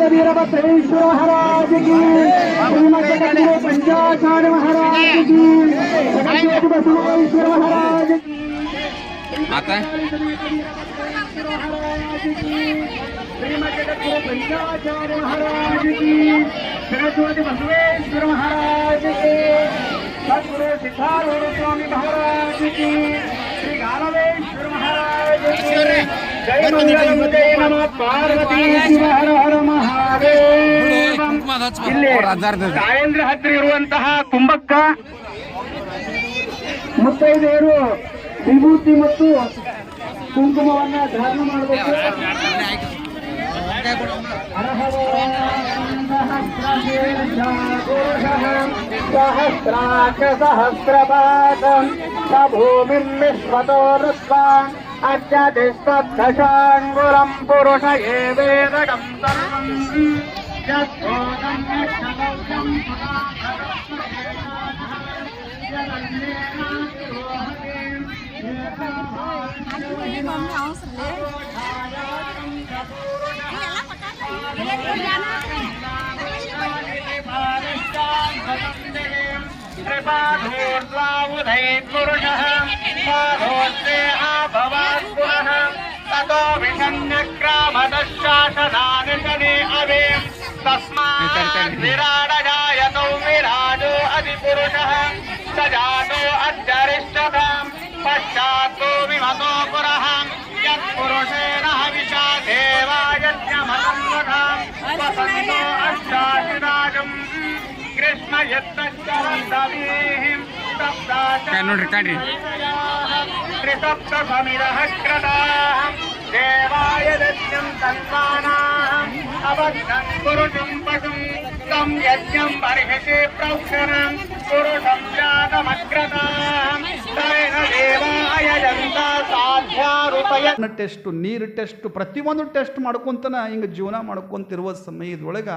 वीरभद्रेश्वर महाराज की, पंचाचार्य महाराज की, बसवेश्वर महाराज की, आता पंचाचार्य महाराज की, सरस्वती बसवेश्वर महाराज की, सद्गुरु सिद्धारूढ़ स्वामी महाराज की, श्री गालवेश्वर महाराज की, जय मंगलम जय नमः पार्वती शिव हर हर ಮಹಾದೇವ. ಇಲ್ಲಿ ತಾಯಂದ್ರ ಹತ್ರ ಇರುವಂತಹ ಕುಂಭಕ್ಕ ಮುತ್ತೈದೆಯರು ವಿಭೂತಿ ಮತ್ತು ಕುಂಕುಮವನ್ನ ಧಾರಣ ಮಾಡಬೇಕು. ಸಹಸ್ರಾಕ್ಷ ಸಹಸ್ರಪಾದಂ ಭೂಮಿಂ ವಿಶ್ವತೋ ಋತ್ವಾ ಅಜ್ಜತಿಸ್ತಬ್ಧಶಾಂಗುರಂ ಪುರುಷ ಏವೇದಂ ಸರ್ವಂ ಯತ್ಕೋದಂ ಯಕ್ಷಲೌಕಂ पुरुषः पादोस्ते आभवात् पुनः ततो विषण्यक्रामतशासनानि शनि अवे तस्मात् विराडजायतो विराजो अधिपुरुषः स जातो अध्यरिष्टताम् पश्चात्तो विमतो पुरः यत्पुरुषेण हविषा देवायज्ञमसन्वधाम् वसन्तो अष्टाशिराजम् कृष्ण यत्तश्चरन्तवीहिम् त्रिसप्त समिरः क्रताः देवाय दत्यं तन्वानाः अवद्धं पुरुषं पशुं तं यज्ञं बर्हिषि प्रोक्षणं पुरुषं जातमग्रताः तेन देवाय जन्त साध्यारूपय ಟೆಸ್ಟ್ ನೀರು ಟೆಸ್ಟ್ ಪ್ರತಿಯೊಂದು ಟೆಸ್ಟ್ ಮಾಡ್ಕೊತಾನೆ ಹಿಂಗೆ ಜೀವನ ಮಾಡ್ಕೊತಿರುವ ಸಮಯದೊಳಗೆ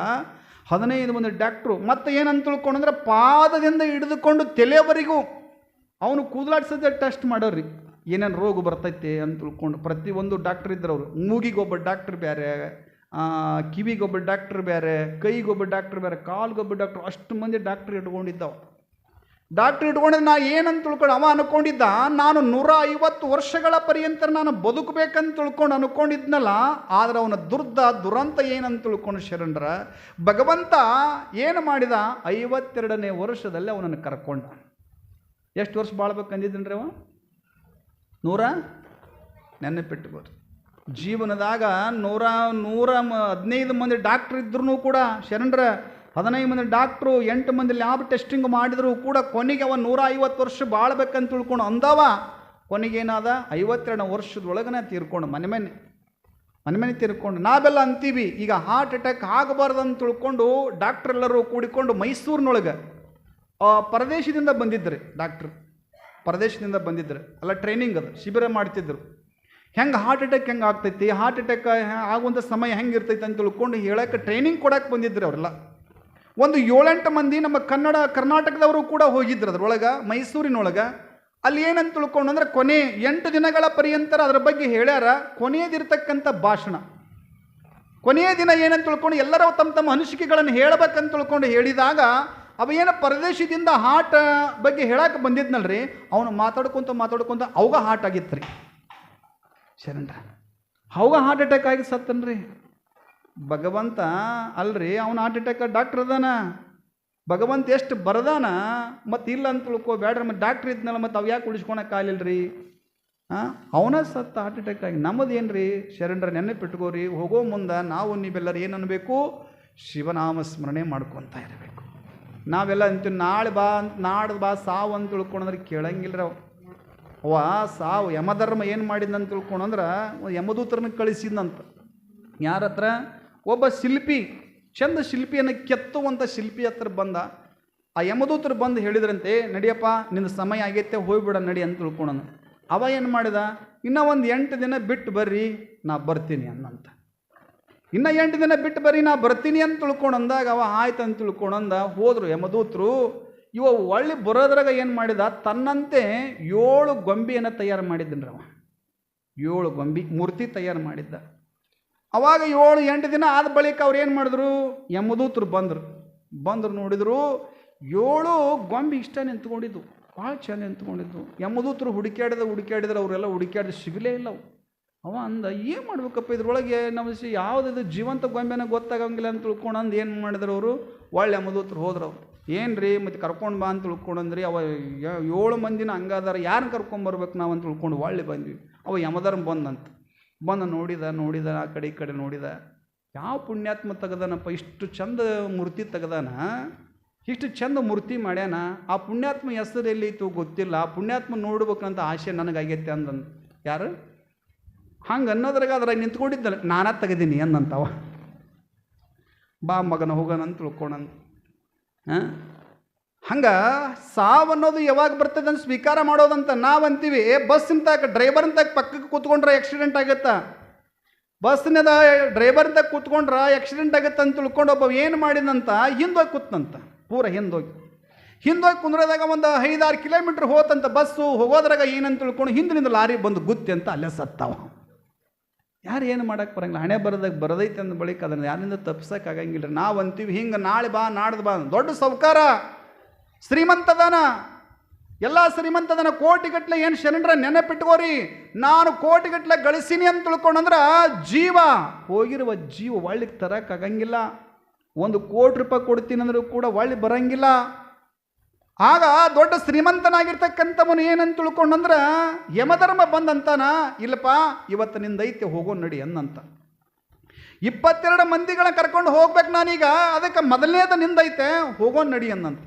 15 ಮಂದಿ ಡಾಕ್ಟ್ರು ಮತ್ತೆ ಏನಂತ ತಿಳ್ಕೊಂಡ್ರೆ ಪಾದದಿಂದ ಹಿಡಿದುಕೊಂಡು ತಲೆಯವರೆಗೂ ಅವನು ಕೂದಲಾಡ್ಸೋದೇ ಟೆಸ್ಟ್ ಮಾಡೋರಿ ಏನೇನು ರೋಗ ಬರ್ತೈತೆ ಅಂತ ತಿಳ್ಕೊಂಡು ಪ್ರತಿಯೊಂದು ಡಾಕ್ಟ್ರ್ ಇದ್ರು ಅವರು. ಮೂಗಿಗೊಬ್ಬ ಡಾಕ್ಟ್ರ್ ಬೇರೆ, ಕಿವಿಗೊಬ್ಬ ಡಾಕ್ಟ್ರ್ ಬೇರೆ, ಕೈಗೊಬ್ಬ ಡಾಕ್ಟ್ರ್ ಬೇರೆ, ಕಾಲ್ಗೊಬ್ಬ ಡಾಕ್ಟ್ರು, ಅಷ್ಟು ಮಂದಿ ಡಾಕ್ಟ್ರ್ ಇಟ್ಕೊಂಡಿದ್ದಾವೆ. ಡಾಕ್ಟ್ರ್ ಇಟ್ಕೊಂಡಿದ್ದು ನಾ ಏನಂತ ತಿಳ್ಕೊಂಡು ಅವ ಅನ್ಕೊಂಡಿದ್ದ ನಾನು 150 ವರ್ಷಗಳ ಪರ್ಯಂತ ನಾನು ಬದುಕಬೇಕಂತ ತಿಳ್ಕೊಂಡು ಅನ್ಕೊಂಡಿದ್ನಲ್ಲ. ಆದರೆ ಅವನ ದುರಂತ ಏನಂತ ತಿಳ್ಕೊಂಡು ಶರಣರ ಭಗವಂತ ಏನು ಮಾಡಿದ, 52ನೇ ವರ್ಷದಲ್ಲಿ ಅವನನ್ನು ಕರ್ಕೊಂಡ. ಎಷ್ಟು ವರ್ಷ ಬಾಳ್ಬೇಕಂದಿದ್ದನ್ರಿ ಅವ? 100 ನೆನಪಿಟ್ಟುಕೋರಿ. ಜೀವನದಾಗ 115 ಮಂದಿ ಡಾಕ್ಟ್ರ್ ಇದ್ರೂ ಕೂಡ ಶರಣರ 15 ಮಂದಿ ಡಾಕ್ಟ್ರು 8 ಮಂದಿ ಲ್ಯಾಬ್ ಟೆಸ್ಟಿಂಗ್ ಮಾಡಿದ್ರು ಕೂಡ ಕೊನೆಗೆ ಅವ 150 ವರ್ಷ ಬಾಳ್ಬೇಕಂತ ತಿಳ್ಕೊಂಡು ಅಂದವ. ಕೊನೆಗೇನಾದ 52ನೇ ವರ್ಷದೊಳಗನೆ ತೀರ್ಕೊಂಡು ಮನೆ ತೀರ್ಕೊಂಡು. ನಾವೆಲ್ಲ ಅಂತೀವಿ ಈಗ ಹಾರ್ಟ್ ಅಟ್ಯಾಕ್ ಆಗಬಾರ್ದು ಅಂತ ತಿಳ್ಕೊಂಡು ಡಾಕ್ಟ್ರ್ ಎಲ್ಲರೂ ಕೂಡಿಕೊಂಡು ಮೈಸೂರಿನೊಳಗೆ ಪರದೇಶದಿಂದ ಬಂದಿದ್ದರು ಡಾಕ್ಟ್ರು. ಪರದೇಶದಿಂದ ಬಂದಿದ್ದರು ಅಲ್ಲ, ಟ್ರೈನಿಂಗ್ ಅದು ಶಿಬಿರ ಮಾಡ್ತಿದ್ರು. ಹೆಂಗೆ ಹಾರ್ಟ್ ಅಟ್ಯಾಕ್ ಹೆಂಗೆ ಆಗ್ತೈತಿ, ಹಾರ್ಟ್ ಅಟ್ಯಾಕ್ ಆಗುವಂಥ ಸಮಯ ಹೆಂಗೆ ಇರ್ತೈತೆ ಅಂತ ತಿಳ್ಕೊಂಡು ಹೇಳೋಕ್ಕೆ ಟ್ರೈನಿಂಗ್ ಕೊಡೋಕೆ ಬಂದಿದ್ರು ಅವರೆಲ್ಲ. ಒಂದು 7-8 ಮಂದಿ ನಮ್ಮ ಕರ್ನಾಟಕದವರು ಕೂಡ ಹೋಗಿದ್ರು ಅದರೊಳಗೆ, ಮೈಸೂರಿನೊಳಗೆ. ಅಲ್ಲಿ ಏನಂತ ತಿಳ್ಕೊಂಡು ಅಂದರೆ ಕೊನೆ 8 ದಿನಗಳ ಪರ್ಯಂತರ ಅದರ ಬಗ್ಗೆ ಹೇಳ್ಯಾರ. ಕೊನೆಯದಿರ್ತಕ್ಕಂಥ ಭಾಷಣ, ಕೊನೆಯ ದಿನ ಏನಂತ ತಿಳ್ಕೊಂಡು ಎಲ್ಲರೂ ತಮ್ಮ ಅನಿಸಿಕೆಗಳನ್ನು ಹೇಳಬೇಕಂತ ತಿಳ್ಕೊಂಡು ಹೇಳಿದಾಗ ಅವ ಏನು ಪರದೇಶದಿಂದ ಹಾರ್ಟ್ ಬಗ್ಗೆ ಹೇಳಕ್ಕೆ ಬಂದಿದ್ನಲ್ರಿ, ಅವನು ಮಾತಾಡ್ಕೊಂತ ಅವಾಗ ಹಾರ್ಟ್ ಆಗಿತ್ತು ರೀ ಶರಣ್ರ. ಅವಾಗ ಹಾರ್ಟ್ ಅಟ್ಯಾಕ್ ಆಗಿ ಸತ್ತನ್ರಿ. ಭಗವಂತ ಅಲ್ರಿ, ಅವನ ಹಾರ್ಟ್ ಅಟ್ಯಾಕ್ ಡಾಕ್ಟ್ರ್ ಅದಾನ, ಭಗವಂತ ಎಷ್ಟು ಬರದಾನ. ಮತ್ತು ಇಲ್ಲ ಅಂತ ತಿಳ್ಕೊ ಬೇಡ್ರಿ, ಮತ್ತು ಡಾಕ್ಟ್ರ್ ಇದ್ನಲ್ಲ ಮತ್ತು ಅವು ಯಾಕೆ ಉಳಿಸ್ಕೊಳಕ್ಕಾಗಲಿಲ್ಲರಿ? ಅವನ ಸತ್ತ ಹಾರ್ಟ್ ಅಟ್ಯಾಕ್ ಆಗಿ. ನಮ್ಮದು ಏನು ರೀ ಶರಣ್ರ, ನೆನಪಿಟ್ಕೋರಿ, ಹೋಗೋ ಮುಂದೆ ನಾವು ನೀವೆಲ್ಲರೂ ಏನು ಅನ್ಬೇಕು, ಶಿವನಾಮ ಸ್ಮರಣೆ ಮಾಡ್ಕೊತ ಇರಬೇಕು. ನಾವೆಲ್ಲ ಅಂತೀವಿ ನಾಳೆ ಬಾ ಸಾವು ಅಂತ ತಿಳ್ಕೊಂಡ್ರೆ ಕೇಳಂಗಿಲ್ಲ. ಅವ ಸಾವು ಯಮಧರ್ಮ ಏನು ಮಾಡಿದಂತ ತಿಳ್ಕೊಂಡ್ರೆ ಯಮದೂತರನ್ನ ಕಳಿಸಿದಂತ. ಯಾರ ಹತ್ರ? ಒಬ್ಬ ಶಿಲ್ಪಿ, ಚಂದ ಶಿಲ್ಪಿಯನ್ನು ಕೆತ್ತುವಂಥ ಶಿಲ್ಪಿ ಹತ್ರ ಬಂದ. ಆ ಯಮದೂತರು ಬಂದು ಹೇಳಿದ್ರಂತೆ, ನಡಿಯಪ್ಪ ನಿನ್ನ ಸಮಯ ಆಗೈತೆ, ಹೋಗ್ಬಿಡ ನಡಿ ಅಂತ ತಿಳ್ಕೊಳನು. ಅವ ಏನು ಮಾಡಿದ, ಇನ್ನೂ ಒಂದು 8 ದಿನ ಬಿಟ್ಟು ಬರ್ರಿ ನಾ ಬರ್ತೀನಿ ಅನ್ನಂತ. ಇನ್ನು 8 ದಿನ ಬಿಟ್ಟು ಬರ್ರಿ ನಾ ಬರ್ತೀನಿ ಅಂತ ತಿಳ್ಕೊಂಡು ಅಂದಾಗ ಅವ ಆಯ್ತು ಅಂತ ತಿಳ್ಕೊಂಡಂದ ಹೋದರು ಯಮದೂತರು. ಇವ ಒಳ್ಳೆ ಬರೋದ್ರಾಗ ಏನು ಮಾಡಿದ, ತನ್ನಂತೆ 7 ಗೊಂಬೆಯನ್ನು ತಯಾರು ಮಾಡಿದ್ದನ್ರಿ ಅವ. 7 ಗೊಂಬೆ ಮೂರ್ತಿ ತಯಾರು ಮಾಡಿದ್ದ. ಅವಾಗ 7-8 ದಿನ ಆದ ಬಳಿಕ ಅವ್ರು ಏನು ಮಾಡಿದ್ರು, ಯಮದೂತರು ಬಂದರು ನೋಡಿದ್ರು 7 ಗೊಂಬೆ ಇಷ್ಟ ನಿಂತ್ಕೊಂಡಿದ್ದು, ಭಾಳ ಚೆಂದ ನಿಂತ್ಕೊಂಡಿದ್ದು. ಯಮದೂತರು ಹುಡುಕ್ಯಾಡಿದ್ರೆ ಅವರೆಲ್ಲ ಹುಡುಕ್ಯಾಡಿದ್ರೆ ಸಿಗಲೇ ಇಲ್ಲ ಅವು. ಅವ ಅಂದ ಏನು ಮಾಡ್ಬೇಕಪ್ಪ ಇದ್ರೊಳಗೆ ನಮ್ಮ ಯಾವುದಿದು ಜೀವಂತ ಗೊಂಬೆನ ಗೊತ್ತಾಗಂಗಿಲ್ಲ ಅಂತ ತಿಳ್ಕೊಂಡಂದು ಏನು ಮಾಡಿದ್ರು ಅವರು, ಒಳ್ಳೆ ಯಮದೂತರು ಹೋದ್ರು. ಅವ್ರು ಏನು ರೀ ಮತ್ತು ಕರ್ಕೊಂಡು ಬಾ ಅಂತ ತಿಳ್ಕೊಂಡಂದ್ರಿ. ಅವ 7 ಮಂದಿನ ಹಂಗಾದಾರ ಯಾರನ್ನ ಕರ್ಕೊಂಬರ್ಬೇಕು ನಾವು ಅಂತ ತಿಳ್ಕೊಂಡು ಒಳ್ಳೆ ಬಂದ್ವಿ. ಅವ ಯಮಧರ್ಮ ಬಂದು ನೋಡಿದ ಆ ಕಡೆ ಈ ಕಡೆ ನೋಡಿದ. ಯಾವ ಪುಣ್ಯಾತ್ಮ ತೆಗ್ದಾನಪ್ಪ, ಇಷ್ಟು ಚಂದ ಮೂರ್ತಿ ತೆಗ್ದಾನ, ಇಷ್ಟು ಚಂದ ಮೂರ್ತಿ ಮಾಡ್ಯಾನ. ಆ ಪುಣ್ಯಾತ್ಮ ಹೆಸರು ಎಲ್ಲಿತ್ತು ಗೊತ್ತಿಲ್ಲ, ಆ ಪುಣ್ಯಾತ್ಮ ನೋಡ್ಬೇಕಂತ ಆಸೆ ನನಗಾಗೈತೆ ಅಂದಂದು. ಯಾರು ಹಂಗೆ ಅನ್ನೋದ್ರಾಗ ಅದ್ರಾಗ ನಿಂತ್ಕೊಂಡಿದ್ದಲ್ಲ, ನಾನಾ ತೆಗೆದೀನಿ ಅಂದಂತವ. ಬಾ ಮಗನ ಹೋಗೋಣ ಅಂತ ತಿಳ್ಕೊಂಡಂತ. ಹಂಗೆ ಸಾವು ಅನ್ನೋದು ಯಾವಾಗ ಬರ್ತದೆ ಅಂತ ಸ್ವೀಕಾರ ಮಾಡೋದಂತ ನಾವು ಅಂತೀವಿ. ಬಸ್ಸಿನ ಡ್ರೈವರ್ ಅಂತ ಪಕ್ಕಕ್ಕೆ ಕೂತ್ಕೊಂಡ್ರೆ ಆಕ್ಸಿಡೆಂಟ್ ಆಗುತ್ತಾ, ಬಸ್ಸಿನದ ಡ್ರೈವರ್ ಅಂತ ಕೂತ್ಕೊಂಡ್ರೆ ಆಕ್ಸಿಡೆಂಟ್ ಆಗುತ್ತೆ ಅಂತ ತಿಳ್ಕೊಂಡು ಒಬ್ಬ ಏನು ಮಾಡಿದಂತ ಹಿಂದೋಗಿ ಕೂತಂತ, ಪೂರ ಹಿಂದೋಗಿ ಕುಂದ್ರದಾಗ ಒಂದು 5-6 ಕಿಲೋಮೀಟ್ರ್ ಹೋತಂತ. ಬಸ್ಸು ಹೋಗೋದ್ರಾಗ ಏನಂತ ತಿಳ್ಕೊಂಡು ಹಿಂದಿನಿಂದ ಲಾರಿ ಬಂದು ಗುತ್ತಿ ಅಂತ ಅಲ್ಲೇ ಸತ್ತಾವ. ಯಾರು ಏನು ಮಾಡೋಕ್ಕೆ ಬರಂಗಿಲ್ಲ, ಹಣೆ ಬರದೈತೆ ಅಂದ ಬಳಿಕ ಅದನ್ನು ಯಾರಿಂದ ತಪ್ಪಿಸೋಕ್ಕಾಗಂಗಿಲ್ಲ. ನಾವು ಅಂತೀವಿ ಹಿಂಗೆ ನಾಳೆ ಬಾ ನಾಡ್ದು ಬಾ. ದೊಡ್ಡ ಸಾಹುಕಾರ ಶ್ರೀಮಂತದಾನ, ಎಲ್ಲ ಶ್ರೀಮಂತದನ, ಕೋಟಿಗಟ್ಟಲೆ ಏನು ಶರಣರ ನೆನಪಿಟ್ಕೋರಿ, ನಾನು ಕೋಟಿಗಟ್ಟಲೆ ಗಳಿಸೀನಿ ಅಂತ ತಿಳ್ಕೊಂಡಂದ್ರೆ ಜೀವ ಹೋಗಿರುವ ಜೀವ ಒಳ್ಳಿಗೆ ತರೋಕ್ಕಾಗಂಗಿಲ್ಲ. 1 ಕೋಟಿ ರೂಪಾಯಿ ಕೊಡ್ತೀನಿ ಅಂದರೂ ಕೂಡ ಒಳ್ಳೆ ಬರಂಗಿಲ್ಲ. ಆಗ ದೊಡ್ಡ ಶ್ರೀಮಂತನಾಗಿರ್ತಕ್ಕಂಥವನು ಏನಂತ ತಿಳ್ಕೊಂಡಂದ್ರೆ ಯಮಧರ್ಮ ಬಂದಂತಾನ, ಇಲ್ಲಪ್ಪ ಇವತ್ತು ನಿಂದೈತೆ ಹೋಗೋ ನಡಿ ಅನ್ನಂತ. 22 ಮಂದಿಗಳನ್ನ ಕರ್ಕೊಂಡು ಹೋಗ್ಬೇಕು ನಾನೀಗ, ಅದಕ್ಕೆ ಮೊದಲನೇದ ನಿಂದೈತೆ ಹೋಗೋ ನಡಿ ಅನ್ನಂತ.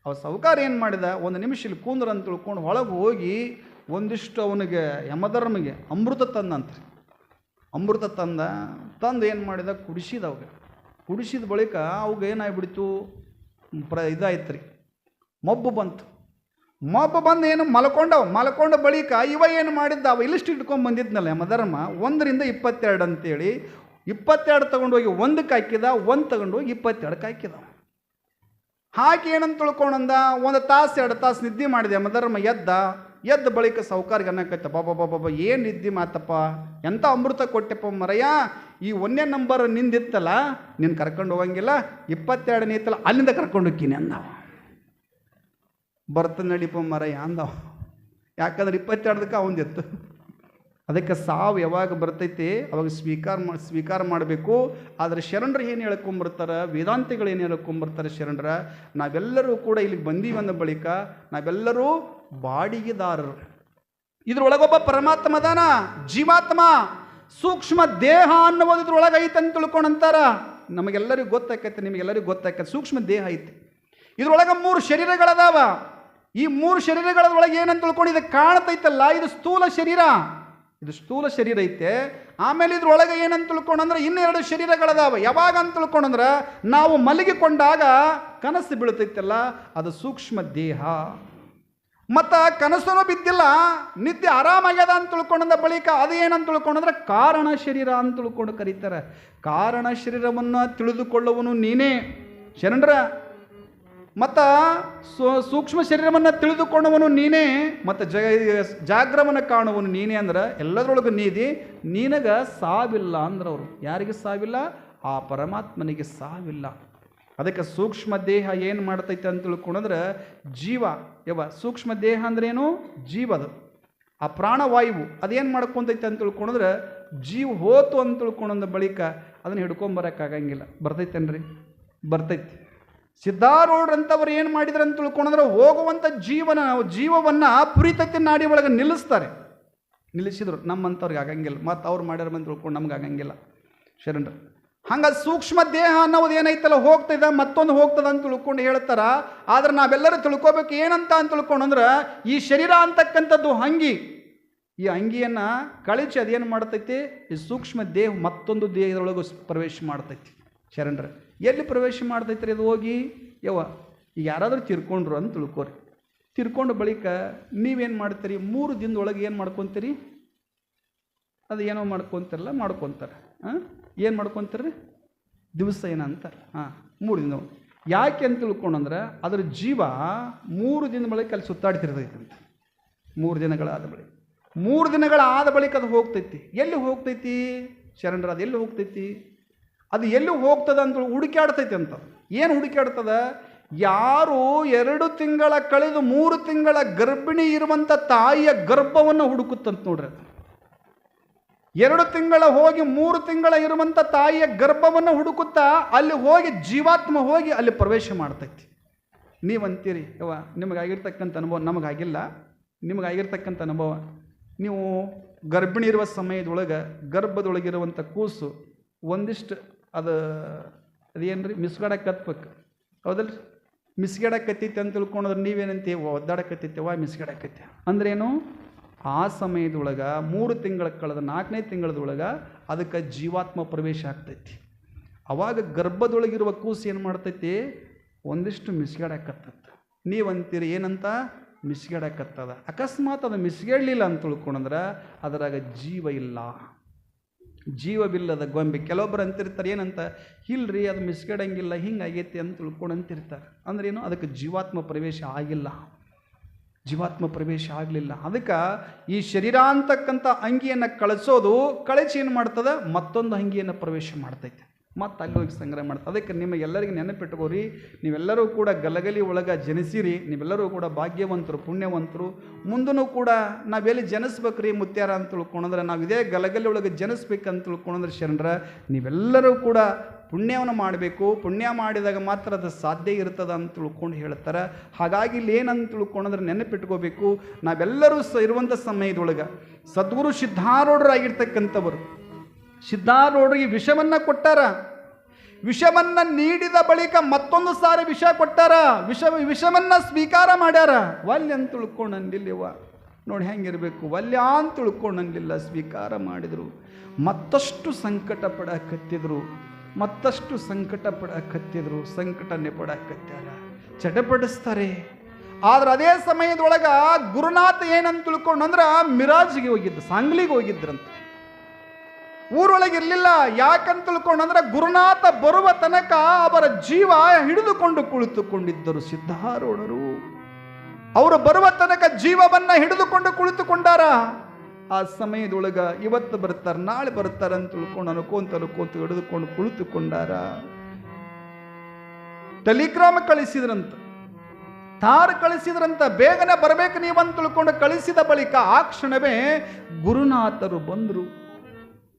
ಅವ ಸಾಹುಕಾರ ಏನು ಮಾಡಿದ, 1 ನಿಮಿಷ ಇಲ್ಲಿ ಕೂಂದ್ರ ಅಂತ ತಿಳ್ಕೊಂಡು ಒಳಗೆ ಹೋಗಿ ಒಂದಿಷ್ಟು ಅವನಿಗೆ ಯಮಧರ್ಮಿಗೆ ಅಮೃತ ತಂದಂತ. ಅಮೃತ ತಂದು ಏನು ಮಾಡಿದ, ಕುಡಿಸಿದ ಬಳಿಕ ಅವಾಗ ಏನಾಗ್ಬಿಡ್ತು, ಇದಾಯ್ತು ರೀ, ಮಬ್ಬು ಬಂದು ಏನು ಮಲ್ಕೊಂಡ ಬಳಿಕ ಇವ ಏನು ಮಾಡಿದ್ದ, ಅವ ಇಲ್ಲಿಷ್ಟು ಇಟ್ಕೊಂಡು ಬಂದಿದ್ನಲ್ಲ ಯಮಧರ್ಮ, 1 ರಿಂದ 22 ಅಂತೇಳಿ 22 ತಗೊಂಡೋಗಿ 1ಕ್ಕೆ ಹಾಕಿದ, 1 ತಗೊಂಡೋಗಿ 22ಕ್ಕೆ ಹಾಕಿದ. ಹಾಕಿ ಏನಂತ ತಿಳ್ಕೊಂಡಂದ, 1 ತಾಸು 2 ತಾಸು ನಿದ್ದೆ ಮಾಡಿದೆ ಯಮಧರ್ಮ. ಎದ್ದ ಬಳಿಕ ಸಾಹುಕಾರಿಗೆ ಅನ್ನಕೈತ, ಬಾಬಾ ಏನು ನಿದ್ದೆ ಮಾತಪ್ಪ, ಎಂಥ ಅಮೃತ ಕೊಟ್ಟೆಪ್ಪ ಮರಯ್ಯ, ಈ 1ನೇ ನಂಬರ್ ನಿಂದಿತ್ತಲ್ಲ ನೀನು ಕರ್ಕೊಂಡು ಹೋಗಂಗಿಲ್ಲ, 22 ನೀತ್ತಲ್ಲ ಅಲ್ಲಿಂದ ಕರ್ಕೊಂಡು ಹೋಗ್ತೀನಿ ಅಂದವ. ಬರ್ತದೆ ನಡಿಪ ಮರಯ್ಯ ಅಂದವ. ಯಾಕಂದ್ರೆ 22ಕ್ಕೆ ಅವಂದಿತ್ತು. ಅದಕ್ಕೆ ಸಾವು ಯಾವಾಗ ಬರ್ತೈತಿ ಅವಾಗ ಸ್ವೀಕಾರ ಮಾಡಬೇಕು. ಆದರೆ ಶರಣರು ಏನು ಹೇಳ್ಕೊಂಬರ್ತಾರೆ, ವೇದಾಂತಿಗಳು ಏನು ಹೇಳ್ಕೊಂಬರ್ತಾರೆ ಶರಣರ, ನಾವೆಲ್ಲರೂ ಕೂಡ ಇಲ್ಲಿಗೆ ಬಂದೀವಿ ಅಂದ ಬಳಿಕ ನಾವೆಲ್ಲರೂ ಬಾಡಿಗೆದಾರರು. ಇದ್ರೊಳಗೊಬ್ಬ ಪರಮಾತ್ಮ ಅದಾನ, ಜೀವಾತ್ಮ, ಸೂಕ್ಷ್ಮ ದೇಹ ಅನ್ನೋದು ಇದ್ರೊಳಗೆ ಐತೆ ಅಂತ ತಿಳ್ಕೊಂಡಂತಾರ. ನಮಗೆಲ್ಲರಿಗೂ ಗೊತ್ತಾಕೈತೆ, ನಿಮಗೆಲ್ಲರಿಗೂ ಗೊತ್ತಾಕೈತೆ, ಸೂಕ್ಷ್ಮ ದೇಹ ಐತಿ. ಇದ್ರೊಳಗೆ 3 ಶರೀರಗಳದಾವ. ಈ 3 ಶರೀರಗಳೊಳಗೆ ಏನಂತ ತಿಳ್ಕೊಂಡು ಇದು ಕಾಣ್ತೈತಲ್ಲ, ಇದು ಸ್ಥೂಲ ಶರೀರ ಐತೆ. ಆಮೇಲೆ ಇದ್ರೊಳಗೆ ಏನಂತ ತಿಳ್ಕೊಂಡಂದ್ರೆ 2 ಶರೀರಗಳದಾವ. ಯಾವಾಗ ಅಂತ ತಿಳ್ಕೊಂಡಂದ್ರೆ ನಾವು ಮಲಗಿಕೊಂಡಾಗ ಕನಸು ಬೀಳ್ತೈತಲ್ಲ, ಅದು ಸೂಕ್ಷ್ಮ ದೇಹ. ಮತ್ತು ಕನಸನ್ನು ಬಿದ್ದಿಲ್ಲ, ನಿದ್ದೆ ಆರಾಮಾಗ್ಯದ ಅಂತ ತಿಳ್ಕೊಂಡ ಬಳಿಕ ಅದು ಏನಂತ ತಿಳ್ಕೊಂಡಂದ್ರೆ ಕಾರಣ ಶರೀರ ಅಂತ ತಿಳ್ಕೊಂಡು ಕರೀತಾರೆ. ಕಾರಣ ಶರೀರವನ್ನು ತಿಳಿದುಕೊಳ್ಳುವನು ನೀನೇ ಶರಣರ. ಮತ್ತು ಸೂಕ್ಷ್ಮ ಶರೀರವನ್ನು ತಿಳಿದುಕೊಂಡವನು ನೀನೇ, ಮತ್ತು ಜಾಗ್ರವನ್ನು ಕಾಣುವನು ನೀನೇ ಅಂದ್ರೆ ಎಲ್ಲದರೊಳಗೆ ನೀದಿ. ನಿನಗೆ ಸಾವಿಲ್ಲ ಅಂದ್ರೆ ಅವರು ಯಾರಿಗೆ ಸಾವಿಲ್ಲ, ಆ ಪರಮಾತ್ಮನಿಗೆ ಸಾವಿಲ್ಲ. ಅದಕ್ಕೆ ಸೂಕ್ಷ್ಮ ದೇಹ ಏನು ಮಾಡ್ತೈತೆ ಅಂತ ತಿಳ್ಕೊಂಡ್ರೆ ಜೀವ. ಸೂಕ್ಷ್ಮ ದೇಹ ಅಂದ್ರೇನು, ಜೀವದು. ಆ ಪ್ರಾಣವಾಯು ಅದೇನು ಮಾಡ್ಕೊತೈತೆ ಅಂತ ತಿಳ್ಕೊಂಡ್ರೆ ಜೀವ ಹೋತು ಅಂತ ತಿಳ್ಕೊಂಡ ಬಳಿಕ ಅದನ್ನು ಹಿಡ್ಕೊಂಬರೋಕ್ಕಾಗಂಗಿಲ್ಲ. ಬರ್ತೈತೇನ್ರಿ? ಬರ್ತೈತಿ. ಸಿದ್ಧಾರೂಢರಂಥವ್ರು ಏನು ಮಾಡಿದ್ರು ಅಂತ ತಿಳ್ಕೊಂಡ್ರೆ ಹೋಗುವಂಥ ಜೀವವನ್ನು ಪುರಿತತಿ ನಾಡಿ ಒಳಗೆ ನಿಲ್ಲಿಸಿದ್ರು. ನಮ್ಮಂಥವ್ರಿಗೆ ಆಗಂಗಿಲ್ಲ. ಮತ್ತು ಅವ್ರು ಮಾಡ್ಯಾರ ಬಂದು ತಿಳ್ಕೊಂಡು ನಮ್ಗೆ ಆಗಂಗಿಲ್ಲ ಶರಣರು. ಹಂಗೆ ಸೂಕ್ಷ್ಮ ದೇಹ ಅನ್ನೋದು ಏನೈತಲ್ಲ ಹೋಗ್ತದೆ, ಮತ್ತೊಂದು ಹೋಗ್ತದೆ ಅಂತ ತಿಳ್ಕೊಂಡು ಹೇಳ್ತಾರ. ಆದ್ರೆ ನಾವೆಲ್ಲರೂ ತಿಳ್ಕೊಬೇಕು ಏನಂತ ಅಂತ ತಿಳ್ಕೊಂಡ್ರೆ ಈ ಶರೀರ ಅಂತಕ್ಕಂಥದ್ದು ಅಂಗಿ. ಈ ಅಂಗಿಯನ್ನು ಕಳಿಸಿ ಅದೇನು ಮಾಡ್ತೈತಿ, ಈ ಸೂಕ್ಷ್ಮ ದೇಹ ಮತ್ತೊಂದು ದೇಹದೊಳಗೆ ಪ್ರವೇಶ ಮಾಡ್ತೈತಿ ಶರಣರ. ಎಲ್ಲಿ ಪ್ರವೇಶ ಮಾಡ್ತೈತ್ರಿ ಅದು ಹೋಗಿ? ಈಗ ಯಾರಾದರೂ ತಿರ್ಕೊಂಡ್ರು ಅಂತ ತಿಳ್ಕೊರಿ. ತಿರ್ಕೊಂಡ ಬಳಿಕ ನೀವೇನು ಮಾಡ್ತೀರಿ, 3 ದಿನದೊಳಗೆ ಏನು ಮಾಡ್ಕೊತೀರಿ, ಅದು ಏನೋ ಮಾಡ್ಕೊತಾರಲ್ಲ ಮಾಡ್ಕೊತಾರೆ. ಏನು ಮಾಡ್ಕೊತಾರೆ? ದಿವಸ ಏನಂತಾರೆ? 3 ದಿನ. ಯಾಕೆ ಅಂತ ತಿಳ್ಕೊಂಡ್ರೆ ಅದರ ಜೀವ 3 ದಿನದ ಬಳಿಕ ಅಲ್ಲಿ ಸುತ್ತಾಡ್ತಿರ್ತೈತಂತೆ. 3 ದಿನಗಳಾದ ಬಳಿಕ 3 ದಿನಗಳಾದ ಬಳಿಕ ಅದು ಹೋಗ್ತೈತಿ. ಎಲ್ಲಿ ಹೋಗ್ತೈತಿ ಶರಣರ? ಅದು ಎಲ್ಲಿ ಹೋಗ್ತೈತಿ? ಅದು ಎಲ್ಲಿ ಹೋಗ್ತದ ಅಂತ ಹುಡುಕಾಡ್ತೈತಿ ಅಂತ. ಏನು ಹುಡುಕಾಡ್ತದ? ಯಾರು 2 ತಿಂಗಳ ಕಳೆದು 3 ತಿಂಗಳ ಗರ್ಭಿಣಿ ಇರುವಂಥ ತಾಯಿಯ ಗರ್ಭವನ್ನು ಹುಡುಕುತ್ತಂತ ನೋಡ್ರಿ. ಅದು 2 ತಿಂಗಳ ಹೋಗಿ 3 ತಿಂಗಳ ಇರುವಂಥ ತಾಯಿಯ ಗರ್ಭವನ್ನು ಹುಡುಕುತ್ತಾ ಅಲ್ಲಿ ಹೋಗಿ ಜೀವಾತ್ಮ ಹೋಗಿ ಅಲ್ಲಿ ಪ್ರವೇಶ ಮಾಡ್ತೈತಿ. ನೀವಂತೀರಿ ಯವ್ವ ನಿಮಗಾಗಿರ್ತಕ್ಕಂಥ ಅನುಭವ ನಮಗಾಗಿಲ್ಲ. ನಿಮಗಾಗಿರ್ತಕ್ಕಂಥ ಅನುಭವ, ನೀವು ಗರ್ಭಿಣಿ ಇರುವ ಸಮಯದೊಳಗೆ ಗರ್ಭದೊಳಗಿರುವಂಥ ಕೂಸು ಒಂದಿಷ್ಟು ಅದೇನು ರೀ ಮಿಸ್ಗಾಡಕತ್ಬೇಕು, ಹೌದಲ್ರಿ? ಮಿಸ್ಗಾಡಕತ್ತೈತಿ ಅಂತ ತಿಳ್ಕೊಂಡ್ರೆ ನೀವೇನಂತೀವಿ? ಒದ್ದಾಡಕತ್ತೈತೆವ ಮಿಸ್ಗಾಡಕತ್ತೆ ಅಂದ್ರೇನು? ಆ ಸಮಯದೊಳಗೆ 3 ತಿಂಗಳ ಕಳೆದ 4ನೇ ತಿಂಗಳದೊಳಗೆ ಅದಕ್ಕೆ ಜೀವಾತ್ಮ ಪ್ರವೇಶ ಆಗ್ತೈತಿ. ಅವಾಗ ಗರ್ಭದೊಳಗಿರುವ ಕೂಸು ಏನು ಮಾಡ್ತೈತಿ? ಒಂದಿಷ್ಟು ಮಿಸ್ಗಾಡಕತ್ತದ. ನೀವಂತೀರಿ ಏನಂತ? ಮಿಸ್ಗಾಡಕತ್ತದ. ಅಕಸ್ಮಾತ್ ಅದು ಮಿಸ್ಗೇಳಲಿಲ್ಲ ಅಂತ ತಿಳ್ಕೊಂಡ್ರೆ ಅದರಾಗ ಜೀವ ಇಲ್ಲ, ಜೀವವಿಲ್ಲದ ಗೊಂಬೆ. ಕೆಲವೊಬ್ಬರು ಅಂತಿರ್ತಾರೆ ಏನಂತ? ಇಲ್ರಿ ಅದು ಮಿಸ್ಗಡಂಗಿಲ್ಲ, ಹಿಂಗಾಗೈತಿ ಅಂತ ತಿಳ್ಕೊಂಡು ಅಂತಿರ್ತಾರೆ. ಅಂದ್ರೇನು? ಅದಕ್ಕೆ ಜೀವಾತ್ಮ ಪ್ರವೇಶ ಆಗಿಲ್ಲ, ಜೀವಾತ್ಮ ಪ್ರವೇಶ ಆಗಲಿಲ್ಲ. ಅದಕ್ಕೆ ಈ ಶರೀರ ಅಂತಕ್ಕಂಥ ಅಂಗಿಯನ್ನು ಕಳಿಸಿ ಏನು ಮಾಡ್ತದೆ? ಮತ್ತೊಂದು ಅಂಗಿಯನ್ನು ಪ್ರವೇಶ ಮಾಡ್ತೈತೆ, ಮತ್ತು ಅಲ್ಲಿ ಹೋಗಿ ಸಂಗ್ರಹ ಮಾಡ್ತದೆ. ಅದಕ್ಕೆ ನಿಮಗೆಲ್ಲರಿಗೂ ನೆನಪಿಟ್ಕೋರಿ, ನೀವೆಲ್ಲರೂ ಕೂಡ ಗಲಗಲಿ ಒಳಗೆ ಜನಿಸಿರಿ. ನೀವೆಲ್ಲರೂ ಕೂಡ ಭಾಗ್ಯವಂತರು, ಪುಣ್ಯವಂತರು. ಮುಂದೂ ಕೂಡ ನಾವೆಲ್ಲಿ ಜನಿಸ್ಬೇಕ್ರಿ ಮುತ್ಯಾರ ಅಂತ ತಿಳ್ಕೊಂಡ್ರೆ, ನಾವು ಇದೇ ಗಲಗಲಿ ಒಳಗೆ ಜನಿಸ್ಬೇಕಂತ ತಿಳ್ಕೊಂಡ್ರೆ ಶರಣರ ನೀವೆಲ್ಲರೂ ಕೂಡ ಪುಣ್ಯವನ್ನು ಮಾಡಬೇಕು. ಪುಣ್ಯ ಮಾಡಿದಾಗ ಮಾತ್ರ ಅದು ಸಾಧ್ಯ ಇರ್ತದೆ ಅಂತ ತಿಳ್ಕೊಂಡು ಹೇಳ್ತಾರೆ. ಹಾಗಾಗಿ ಇಲ್ಲಿ ಏನಂತ ತಿಳ್ಕೊಂಡ್ರೆ ನೆನಪಿಟ್ಕೋಬೇಕು, ನಾವೆಲ್ಲರೂ ಇರುವಂಥ ಸಮಯದೊಳಗೆ ಸದ್ಗುರು ಸಿದ್ಧಾರೂಢರಾಗಿರ್ತಕ್ಕಂಥವರು ಸಿದ್ಧಾರೂಢರಿಗೆ ವಿಷವನ್ನು ಕೊಟ್ಟಾರ. ವಿಷವನ್ನು ನೀಡಿದ ಬಳಿಕ ಮತ್ತೊಂದು ಸಾರಿ ವಿಷ ಕೊಟ್ಟಾರ. ವಿಷವನ್ನು ಸ್ವೀಕಾರ ಮಾಡ್ಯಾರ. ವಲ್ಯ ಅಂತ ತಿಳ್ಕೊಂಡು ಅಂದಿಲ್ಲವ. ನೋಡಿ ಹೆಂಗಿರಬೇಕು, ವಲ್ಯ ಅಂತ ತಿಳ್ಕೊಂಡು ಅಂದಿಲ್ಲ, ಸ್ವೀಕಾರ ಮಾಡಿದರು. ಮತ್ತಷ್ಟು ಸಂಕಟ ಪಡಕತ್ತಿದ್ರು, ಮತ್ತಷ್ಟು ಸಂಕಟ ಪಡಕತ್ತಿದ್ರು, ಸಂಕಟನೇ ಪಡಕತ್ಯಾರ, ಚಟಪಡಿಸ್ತಾರೆ. ಆದ್ರೆ ಅದೇ ಸಮಯದೊಳಗೆ ಗುರುನಾಥ ಏನಂತ ತಿಳ್ಕೊಂಡು ಅಂದ್ರೆ ಮಿರಾಜ್ಗೆ ಹೋಗಿದ್ದು, ಸಾಂಗ್ಲಿಗೆ ಹೋಗಿದ್ರಂತ. ಊರೊಳಗೆ ಇರಲಿಲ್ಲ. ಯಾಕಂತ ತಿಳ್ಕೊಂಡ್ರೆ ಗುರುನಾಥ ಬರುವ ತನಕ ಅವರ ಜೀವ ಹಿಡಿದುಕೊಂಡು ಕುಳಿತುಕೊಂಡಿದ್ದರು ಸಿದ್ಧಾರೂಢರು. ಅವರು ಬರುವ ತನಕ ಜೀವವನ್ನ ಹಿಡಿದುಕೊಂಡು ಕುಳಿತುಕೊಂಡಾರ. ಆ ಸಮಯದೊಳಗೆ ಇವತ್ತು ಬರ್ತಾರೆ, ನಾಳೆ ಬರ್ತಾರೆ ಅಂತ ತಿಳ್ಕೊಂಡು ಅನ್ಕೊಂತ ಹಿಡಿದುಕೊಂಡು ಕುಳಿತುಕೊಂಡಾರ. ಟೆಲಿಗ್ರಾಮ್ ಕಳಿಸಿದ್ರಂತ, ತಾರು ಕಳಿಸಿದ್ರಂತ, ಬೇಗನೆ ಬರಬೇಕು ನೀವಂತ ತಿಳ್ಕೊಂಡು ಕಳಿಸಿದ ಬಳಿಕ ಆ ಕ್ಷಣವೇ ಗುರುನಾಥರು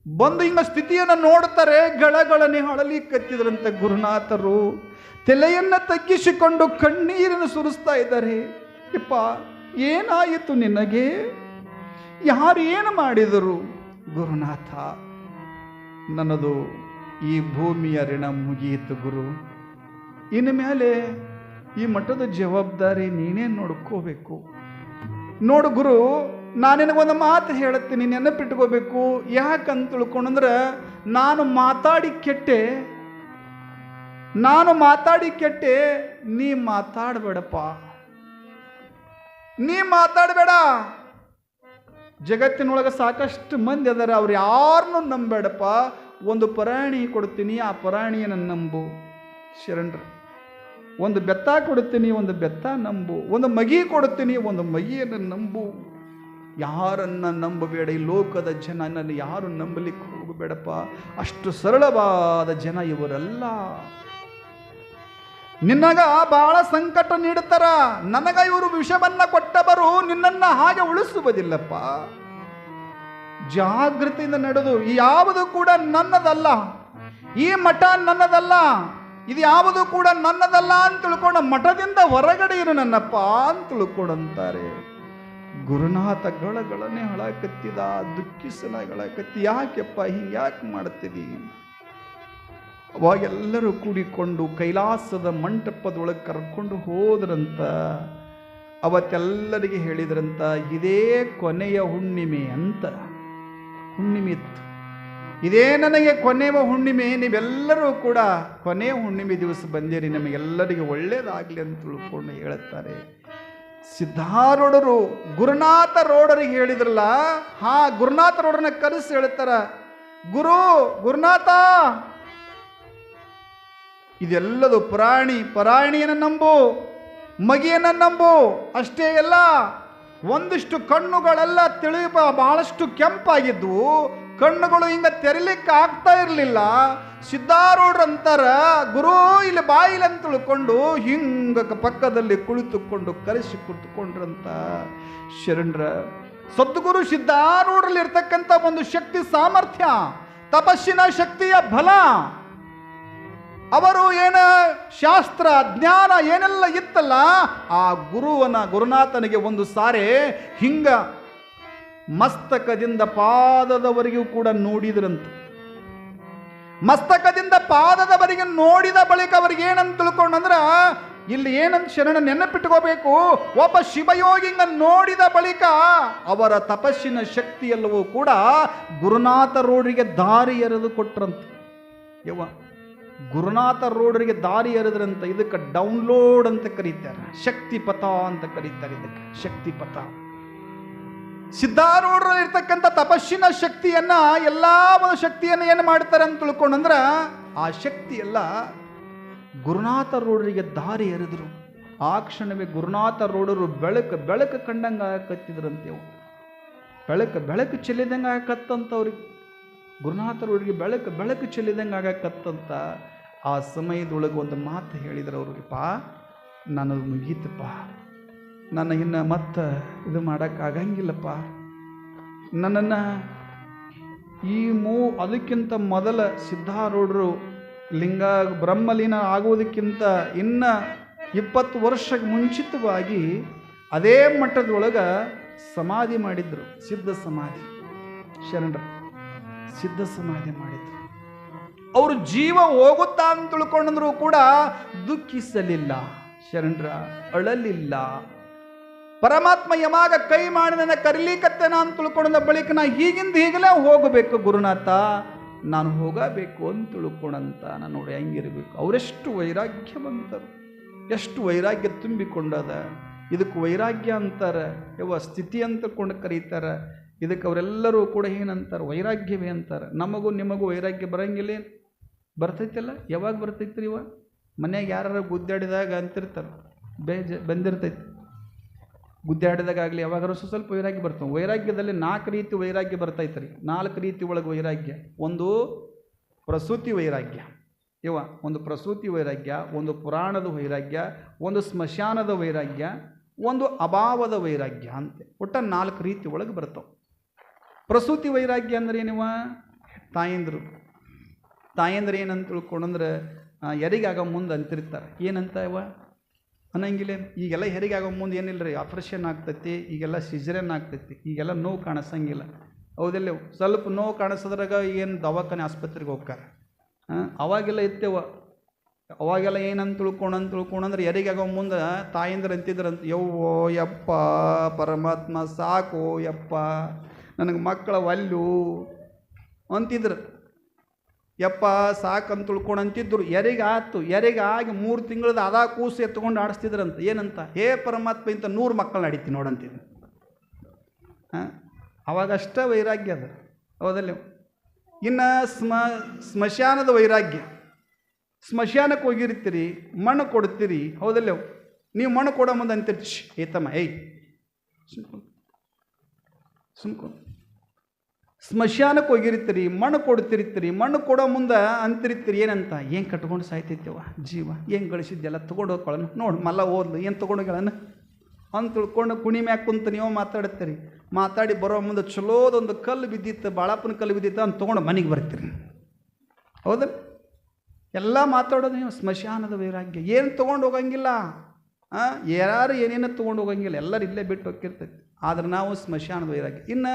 ಬಂದು ಹಿಂಗ ಸ್ಥಿತಿಯನ್ನು ನೋಡ್ತಾರೆ. ಗಳಗಳನೆ ಅಳಲಿ ಕತ್ತಿದ್ರಂತೆ ಗುರುನಾಥರು. ತಲೆಯನ್ನು ತಗ್ಗಿಸಿಕೊಂಡು ಕಣ್ಣೀರನ್ನು ಸುರಿಸ್ತಾ ಇದ್ದಾರೆ. ಯಪ್ಪ ಏನಾಯಿತು ನಿನಗೆ? ಯಾರು ಏನು ಮಾಡಿದರು? ಗುರುನಾಥ, ನನ್ನದು ಈ ಭೂಮಿಯ ಋಣ ಮುಗಿಯಿತು ಗುರು. ಇನ್ನು ಮೇಲೆ ಈ ಮಠದ ಜವಾಬ್ದಾರಿ ನೀನೇ ನೋಡ್ಕೋಬೇಕು. ನೋಡು ಗುರು, ನಾನು ನಿನಗೊಂದು ಮಾತು ಹೇಳ್ತೀನಿ, ನೆನಪಿಟ್ಕೋಬೇಕು. ಯಾಕಂತ ತಿಳ್ಕೊಂಡ್ರೆ ನಾನು ಮಾತಾಡಿ ಕೆಟ್ಟೆ, ನೀ ಮಾತಾಡಬೇಡಪ್ಪ, ನೀ ಮಾತಾಡಬೇಡ. ಜಗತ್ತಿನೊಳಗೆ ಸಾಕಷ್ಟು ಮಂದಿ ಅದಾರ, ಅವ್ರು ಯಾರನ್ನೂ ನಂಬೇಡಪ್ಪ. ಒಂದು ಪ್ರಾಣಿ ಕೊಡ್ತೀನಿ, ಆ ಪ್ರಾಣಿಯನ್ನು ನಂಬು ಶರಣರ. ಒಂದು ಬೆತ್ತ ಕೊಡ್ತೀನಿ, ಒಂದು ಬೆತ್ತ ನಂಬು. ಒಂದು ಮಗಿ ಕೊಡ್ತೀನಿ, ಒಂದು ಮಗಿಯನ್ನು ನಂಬು. ಯಾರನ್ನ ನಂಬಬೇಡ. ಈ ಲೋಕದ ಜನನಲ್ಲಿ ಯಾರು ನಂಬಲಿಕ್ಕೆ ಹೋಗಬೇಡಪ್ಪ. ಅಷ್ಟು ಸರಳವಾದ ಜನ ಇವರೆಲ್ಲ. ನಿನ್ನಗ ಬಹಳ ಸಂಕಟ ನೀಡುತ್ತಾರ. ನನಗ ಇವರು ವಿಷವನ್ನ ಕೊಟ್ಟವರು ನಿನ್ನನ್ನ ಹಾಗೆ ಉಳಿಸುವುದಿಲ್ಲಪ್ಪ. ಜಾಗೃತಿಯಿಂದ ನಡೆದು ಯಾವುದು ಕೂಡ ನನ್ನದಲ್ಲ, ಈ ಮಠ ನನ್ನದಲ್ಲ, ಇದು ಯಾವುದು ಕೂಡ ನನ್ನದಲ್ಲ ಅಂತ ತಿಳ್ಕೊಂಡು ಮಠದಿಂದ ಹೊರಗಡೆ ಇರು ನನ್ನಪ್ಪ ಅಂತ ತಿಳ್ಕೊಂಡಂತಾರೆ. ಗುರುನಾಥ ಗಳಗಳನ್ನೇ ಹಳಕತ್ತಿದ, ದುಃಖಿಸಲಾಗಳಕತ್ತಿ. ಯಾಕೆಪ್ಪ ಹಿಂಗ್ಯಾಕೆ ಮಾಡ್ತೀರಿ? ಅವಾಗೆಲ್ಲರೂ ಕೂಡಿಕೊಂಡು ಕೈಲಾಸದ ಮಂಟಪದೊಳಗೆ ಕರ್ಕೊಂಡು ಹೋದ್ರಂತ. ಅವತ್ತೆಲ್ಲರಿಗೆ ಹೇಳಿದ್ರಂತ, ಇದೇ ಕೊನೆಯ ಹುಣ್ಣಿಮೆ ಅಂತ. ಹುಣ್ಣಿಮೆ ಇತ್ತು, ಇದೇ ನನಗೆ ಕೊನೆಯ ಹುಣ್ಣಿಮೆ. ನೀವೆಲ್ಲರೂ ಕೂಡ ಕೊನೆಯ ಹುಣ್ಣಿಮೆ ದಿವಸ ಬಂದಿರಿ, ನಮಗೆಲ್ಲರಿಗೆ ಒಳ್ಳೇದಾಗಲಿ ಅಂತ ತಿಳ್ಕೊಂಡು ಹೇಳುತ್ತಾರೆ. ಸಿದ್ಧಾರೂಢರು ಗುರುನಾಥ ರೋಡರಿಗೆ ಹೇಳಿದ್ರಲ್ಲ, ಗುರುನಾಥ ರೋಡರನ್ನ ಕರೆಸಿ ಹೇಳ್ತಾರ, ಗುರುನಾಥ ಇದೆಲ್ಲದು ಪರಾಯಣಿಯನ್ನು ನಂಬು, ಮಗಿಯನ್ನು ನಂಬು, ಅಷ್ಟೇ ಅಲ್ಲ ಒಂದಿಷ್ಟು ಕಣ್ಣುಗಳೆಲ್ಲ ಬಹಳಷ್ಟು ಕೆಂಪಾಗಿದ್ವು, ಕಣ್ಣುಗಳು ಹಿಂಗ ತೆರಿಲಿಕ್ಕೆ ಆಗ್ತಾ ಇರಲಿಲ್ಲ. ಸಿದ್ಧಾರೂಢರಂತಾರ, ಗುರು ಇಲ್ಲಿ ಬಾಯಿಲ್ ಅಂತ ತಿಳ್ಕೊಂಡು ಹಿಂಗ ಪಕ್ಕದಲ್ಲಿ ಕುಳಿತುಕೊಂಡು ಕರೆಸಿ ಕುಳಿತುಕೊಂಡ್ರಂತ ಶರಣರ. ಸದ್ಗುರು ಸಿದ್ಧಾರೂಢರಲ್ಲಿ ಇರ್ತಕ್ಕಂಥ ಒಂದು ಶಕ್ತಿ ಸಾಮರ್ಥ್ಯ, ತಪಸ್ಸಿನ ಶಕ್ತಿಯ ಬಲ, ಅವರು ಏನ ಶಾಸ್ತ್ರ ಜ್ಞಾನ ಏನೆಲ್ಲ ಇತ್ತಲ್ಲ, ಆ ಗುರುನಾಥನಿಗೆ ಒಂದು ಸಾರೆ ಹಿಂಗ ಮಸ್ತಕದಿಂದ ಪಾದದವರೆಗೂ ಕೂಡ ನೋಡಿದ್ರಂತ. ಮಸ್ತಕದಿಂದ ಪಾದದವರೆಗೆ ನೋಡಿದ ಬಳಿಕ ಅವ್ರಿಗೆ ಏನಂತ ತಿಳ್ಕೊಂಡಂದ್ರ, ಇಲ್ಲಿ ಏನಂತ ಶರಣ ನೆನಪಿಟ್ಕೋಬೇಕು, ಒಬ್ಬ ಶಿವಯೋಗಿಂಗ ನೋಡಿದ ಬಳಿಕ ಅವರ ತಪಸ್ಸಿನ ಶಕ್ತಿಯೆಲ್ಲವೂ ಕೂಡ ಗುರುನಾಥ ರೋಡರಿಗೆ ದಾರಿ ಎರೆದು ಕೊಟ್ರಂತ. ಗುರುನಾಥ ರೋಡರಿಗೆ ದಾರಿ ಎರೆದ್ರಂತ. ಇದಕ್ಕೆ ಡೌನ್ಲೋಡ್ ಅಂತ ಕರೀತಾರೆ, ಶಕ್ತಿಪಥ ಅಂತ ಕರೀತಾರೆ. ಇದಕ್ಕೆ ಶಕ್ತಿಪಥ. ಸಿದ್ಧಾರೂಢರಲ್ಲಿ ಇರ್ತಕ್ಕಂಥ ತಪಸ್ಸಿನ ಶಕ್ತಿಯನ್ನ, ಎಲ್ಲಾ ಒಂದು ಶಕ್ತಿಯನ್ನ ಏನು ಮಾಡ್ತಾರೆ ಅಂತ ತಿಳ್ಕೊಂಡಂದ್ರ, ಆ ಶಕ್ತಿ ಎಲ್ಲ ಗುರುನಾಥ ರೋಡರಿಗೆ ದಾರಿ ಎರೆದ್ರು. ಆ ಕ್ಷಣವೇ ಗುರುನಾಥ ರೋಡರು ಬೆಳಕು ಕಂಡಂಗ ಕತ್ತಿದ್ರಂತೆ. ಬೆಳಕು ಚೆಲ್ಲಿದಂಗ ಆಗಕತ್ತಂತವ್ರಿಗೆ, ಗುರುನಾಥ ರೋಡರಿಗೆ ಬೆಳಕು ಚೆಲ್ಲಿದಂಗೆ ಆಗಕತ್ತಂತ. ಆ ಸಮಯದೊಳಗೆ ಒಂದು ಮಾತು ಹೇಳಿದ್ರು ಅವ್ರಿಗೆಪ್ಪ, ನನಗೆ ಮುಗೀತಪ್ಪ, ನನ್ನ ಇನ್ನು ಮತ್ತೆ ಇದು ಮಾಡೋಕ್ಕಾಗಂಗಿಲ್ಲಪ್ಪ, ನನ್ನನ್ನು ಅದಕ್ಕಿಂತ ಮೊದಲ ಸಿದ್ಧಾರೂಢರು ಬ್ರಹ್ಮಲೀನ ಆಗುವುದಕ್ಕಿಂತ ಇನ್ನು 20 ವರ್ಷಕ್ಕೆ ಮುಂಚಿತವಾಗಿ ಅದೇ ಮಟ್ಟದೊಳಗೆ ಸಮಾಧಿ ಮಾಡಿದ್ರು. ಸಿದ್ಧ ಸಮಾಧಿ, ಶರಣರು ಸಿದ್ಧ ಸಮಾಧಿ ಮಾಡಿದ್ರು. ಅವರು ಜೀವ ಹೋಗುತ್ತಾ ಅಂತ ತಿಳ್ಕೊಂಡ್ರು ಕೂಡ ದುಃಖಿಸಲಿಲ್ಲ ಶರಣರ, ಅಳಲಿಲ್ಲ. ಪರಮಾತ್ಮ ಯಮಾಗ ಕೈ ಮಾಡಿ ನನ್ನ ಕರೀಲಿಕತ್ತೇನ ಅಂತ ತಿಳ್ಕೊಂಡ ಬಳಿಕ ನಾ ಹೀಗಲೇ ಹೋಗಬೇಕು ಗುರುನಾಥ, ನಾನು ಹೋಗಬೇಕು ಅಂತ ತಿಳ್ಕೊಂಡಂತ ನಾನು ನೋಡಿ ಹೆಂಗಿರಬೇಕು. ಅವರೆಷ್ಟು ವೈರಾಗ್ಯವಂತರು, ಎಷ್ಟು ವೈರಾಗ್ಯ ತುಂಬಿಕೊಂಡದ. ಇದಕ್ಕೆ ವೈರಾಗ್ಯ ಅಂತಾರೆ, ಸ್ಥಿತಿ ಅಂತ ಕೊಂಡು ಕರೀತಾರೆ. ಇದಕ್ಕೆ ಅವರೆಲ್ಲರೂ ಕೂಡ ಏನಂತಾರೆ, ವೈರಾಗ್ಯವೇ ಅಂತಾರೆ. ನಮಗೂ ನಿಮಗೂ ವೈರಾಗ್ಯ ಬರಂಗಿಲ್ಲ, ಬರ್ತೈತಿಲ್ಲ. ಯಾವಾಗ ಬರ್ತೈತ್ರಿ? ಮನ್ಯಾಗ ಯಾರು ಗುದ್ದಾಡಿದಾಗ ಅಂತಿರ್ತಾರೆ, ಬಂದಿರ್ತೈತಿ. ಗುದ್ದಾಡಿದಾಗಲಿ ಯಾವಾಗಾರು ಸ್ವಲ್ಪ ವೈರಾಗ್ಯ ಬರ್ತಾವೆ. ವೈರಾಗ್ಯದಲ್ಲಿ 4 ರೀತಿ ವೈರಾಗ್ಯ ಬರ್ತೈತ್ರಿ. 4 ರೀತಿ ಒಳಗೆ ವೈರಾಗ್ಯ. ಒಂದು ಪ್ರಸೂತಿ ವೈರಾಗ್ಯ, ಒಂದು ಪ್ರಸೂತಿ ವೈರಾಗ್ಯ, ಒಂದು ಪುರಾಣದ ವೈರಾಗ್ಯ, ಒಂದು ಸ್ಮಶಾನದ ವೈರಾಗ್ಯ, ಒಂದು ಅಭಾವದ ವೈರಾಗ್ಯ ಅಂತೆ. ಒಟ್ಟ 4 ರೀತಿ ಒಳಗೆ ಬರ್ತಾವೆ. ಪ್ರಸೂತಿ ವೈರಾಗ್ಯ ಅಂದ್ರೆ ಏನಿವ? ತಾಯಂದ್ರೆ ಏನಂತ ತಿಳ್ಕೊಂಡ್ರೆ ಹೆರಿಗಾಗ ಮುಂದೆ ಅಂತಿರ್ತಾರೆ. ಏನಂತ ಅನ್ನಂಗಿಲ್ಲ. ಈಗೆಲ್ಲ ಹೆರಿಗಾಗೋ ಮುಂದೆ ಏನಿಲ್ಲ ರೀ, ಆಪ್ರೇಷನ್ ಆಗ್ತೈತಿ, ಈಗೆಲ್ಲ ಸಿಜರೇನ್ ಆಗ್ತೈತಿ, ಈಗೆಲ್ಲ ನೋವು ಕಾಣಿಸಂಗಿಲ್ಲ. ಹೌದಿಲ್ಲ? ಸ್ವಲ್ಪ ನೋವು ಕಾಣಿಸೋದ್ರಾಗ ಏನು ದವಾಖಾನೆ ಆಸ್ಪತ್ರೆಗೆ ಹೋಗ್ತಾರೆ. ಅವಾಗೆಲ್ಲ ಇತ್ತೇವ. ಅವಾಗೆಲ್ಲ ಏನಂತ ತಿಳ್ಕೊಂಡ್ರೆ ಹೆರಿಗಾಗೋ ಮುಂದೆ ತಾಯಂದ್ರೆ ಅಂತಿದ್ರಂತ, ಯವ್ವೋ ಯಪ್ಪ ಪರಮಾತ್ಮ ಸಾಕು ಯಪ್ಪ, ನನಗೆ ಮಕ್ಕಳ ಒಲ್ಲು ಅಂತಿದ್ರು. ಯಪ್ಪ ಸಾಕಂತ ತಿಳ್ಕೊಂಡು ಅಂತಿದ್ರು. ಹೆರಿಗಾಗಿ 3 ತಿಂಗಳದ ಅದ ಕೂಸು ಎತ್ಕೊಂಡು ಆಡಿಸ್ತಿದ್ರಂತ. ಏನಂತ? ಹೇ ಪರಮಾತ್ಮ ಇಂಥ 100 ಮಕ್ಕಳು ನಡೀತಿ ನೋಡಂತಿದ್ರು. ಅವಾಗಷ್ಟೇ ವೈರಾಗ್ಯ ಅದು. ಹೌದಲ್ಲ? ಇನ್ನು ಸ್ಮಶಾನದ ವೈರಾಗ್ಯ. ಸ್ಮಶಾನಕ್ಕೆ ಹೋಗಿರ್ತೀರಿ, ಮಣ್ಣು ಕೊಡ್ತೀರಿ. ಹೌದಲ್ಲ? ನೀವು ಮಣ್ಣು ಕೊಡೋ ಮುಂದೆ ಅಂತಿರ್ತಿ, ಏತಮ್ಮ ಸುಮ್ಕೊ. ಸ್ಮಶಾನಕ್ಕೆ ಹೋಗಿರ್ತೀರಿ, ಮಣ್ಣು ಕೊಡ್ತಿರ್ತೀರಿ. ಮಣ್ಣು ಕೊಡೋ ಮುಂದೆ ಅಂತಿರ್ತೀರಿ ಏನಂತ? ಏನು ಕಟ್ಕೊಂಡು ಸಾಯ್ತೈತೇವ ಜೀವ, ಏನು ಗಳಿಸಿದ್ದೆಲ್ಲ ತೊಗೊಂಡು ಹೋಗ್ಕೊಳ್ಳೋಣ, ನೋಡಿ ಮಲ್ಲ ಓದ್ಲು ಏನು ತೊಗೊಂಡೋಗ್ಯಾಳನ ಅಂತ ತಿಳ್ಕೊಂಡು ಕುಣಿ ಮ್ಯಾಗ ಕುಂತ ನೀವು ಮಾತಾಡ್ತೀರಿ. ಮಾತಾಡಿ ಬರೋ ಮುಂದೆ ಚಲೋದೊಂದು ಕಲ್ಲು ಬಿದ್ದಿತ್ತು, ಬಾಳಪ್ಪನ ಕಲ್ಲು ಬಿದ್ದಿತ್ತು ಅಂತ ತೊಗೊಂಡು ಮನೆಗೆ ಬರ್ತೀರಿ. ಹೌದಲ್ಲ? ಎಲ್ಲ ಮಾತಾಡೋದು ನೀವು ಸ್ಮಶಾನದ ವೈರಾಗ್ಯ. ಏನು ತೊಗೊಂಡು ಹೋಗಂಗಿಲ್ಲ, ಯಾರು ಏನೇನು ತೊಗೊಂಡು ಹೋಗಂಗಿಲ್ಲ, ಎಲ್ಲರೂ ಇಲ್ಲೇ ಬಿಟ್ಟು ಹೋಗಿರ್ತೈತಿ. ಆದ್ರೆ ನಾವು ಸ್ಮಶಾನದ ವೈರಾಗ್ಯ. ಇನ್ನು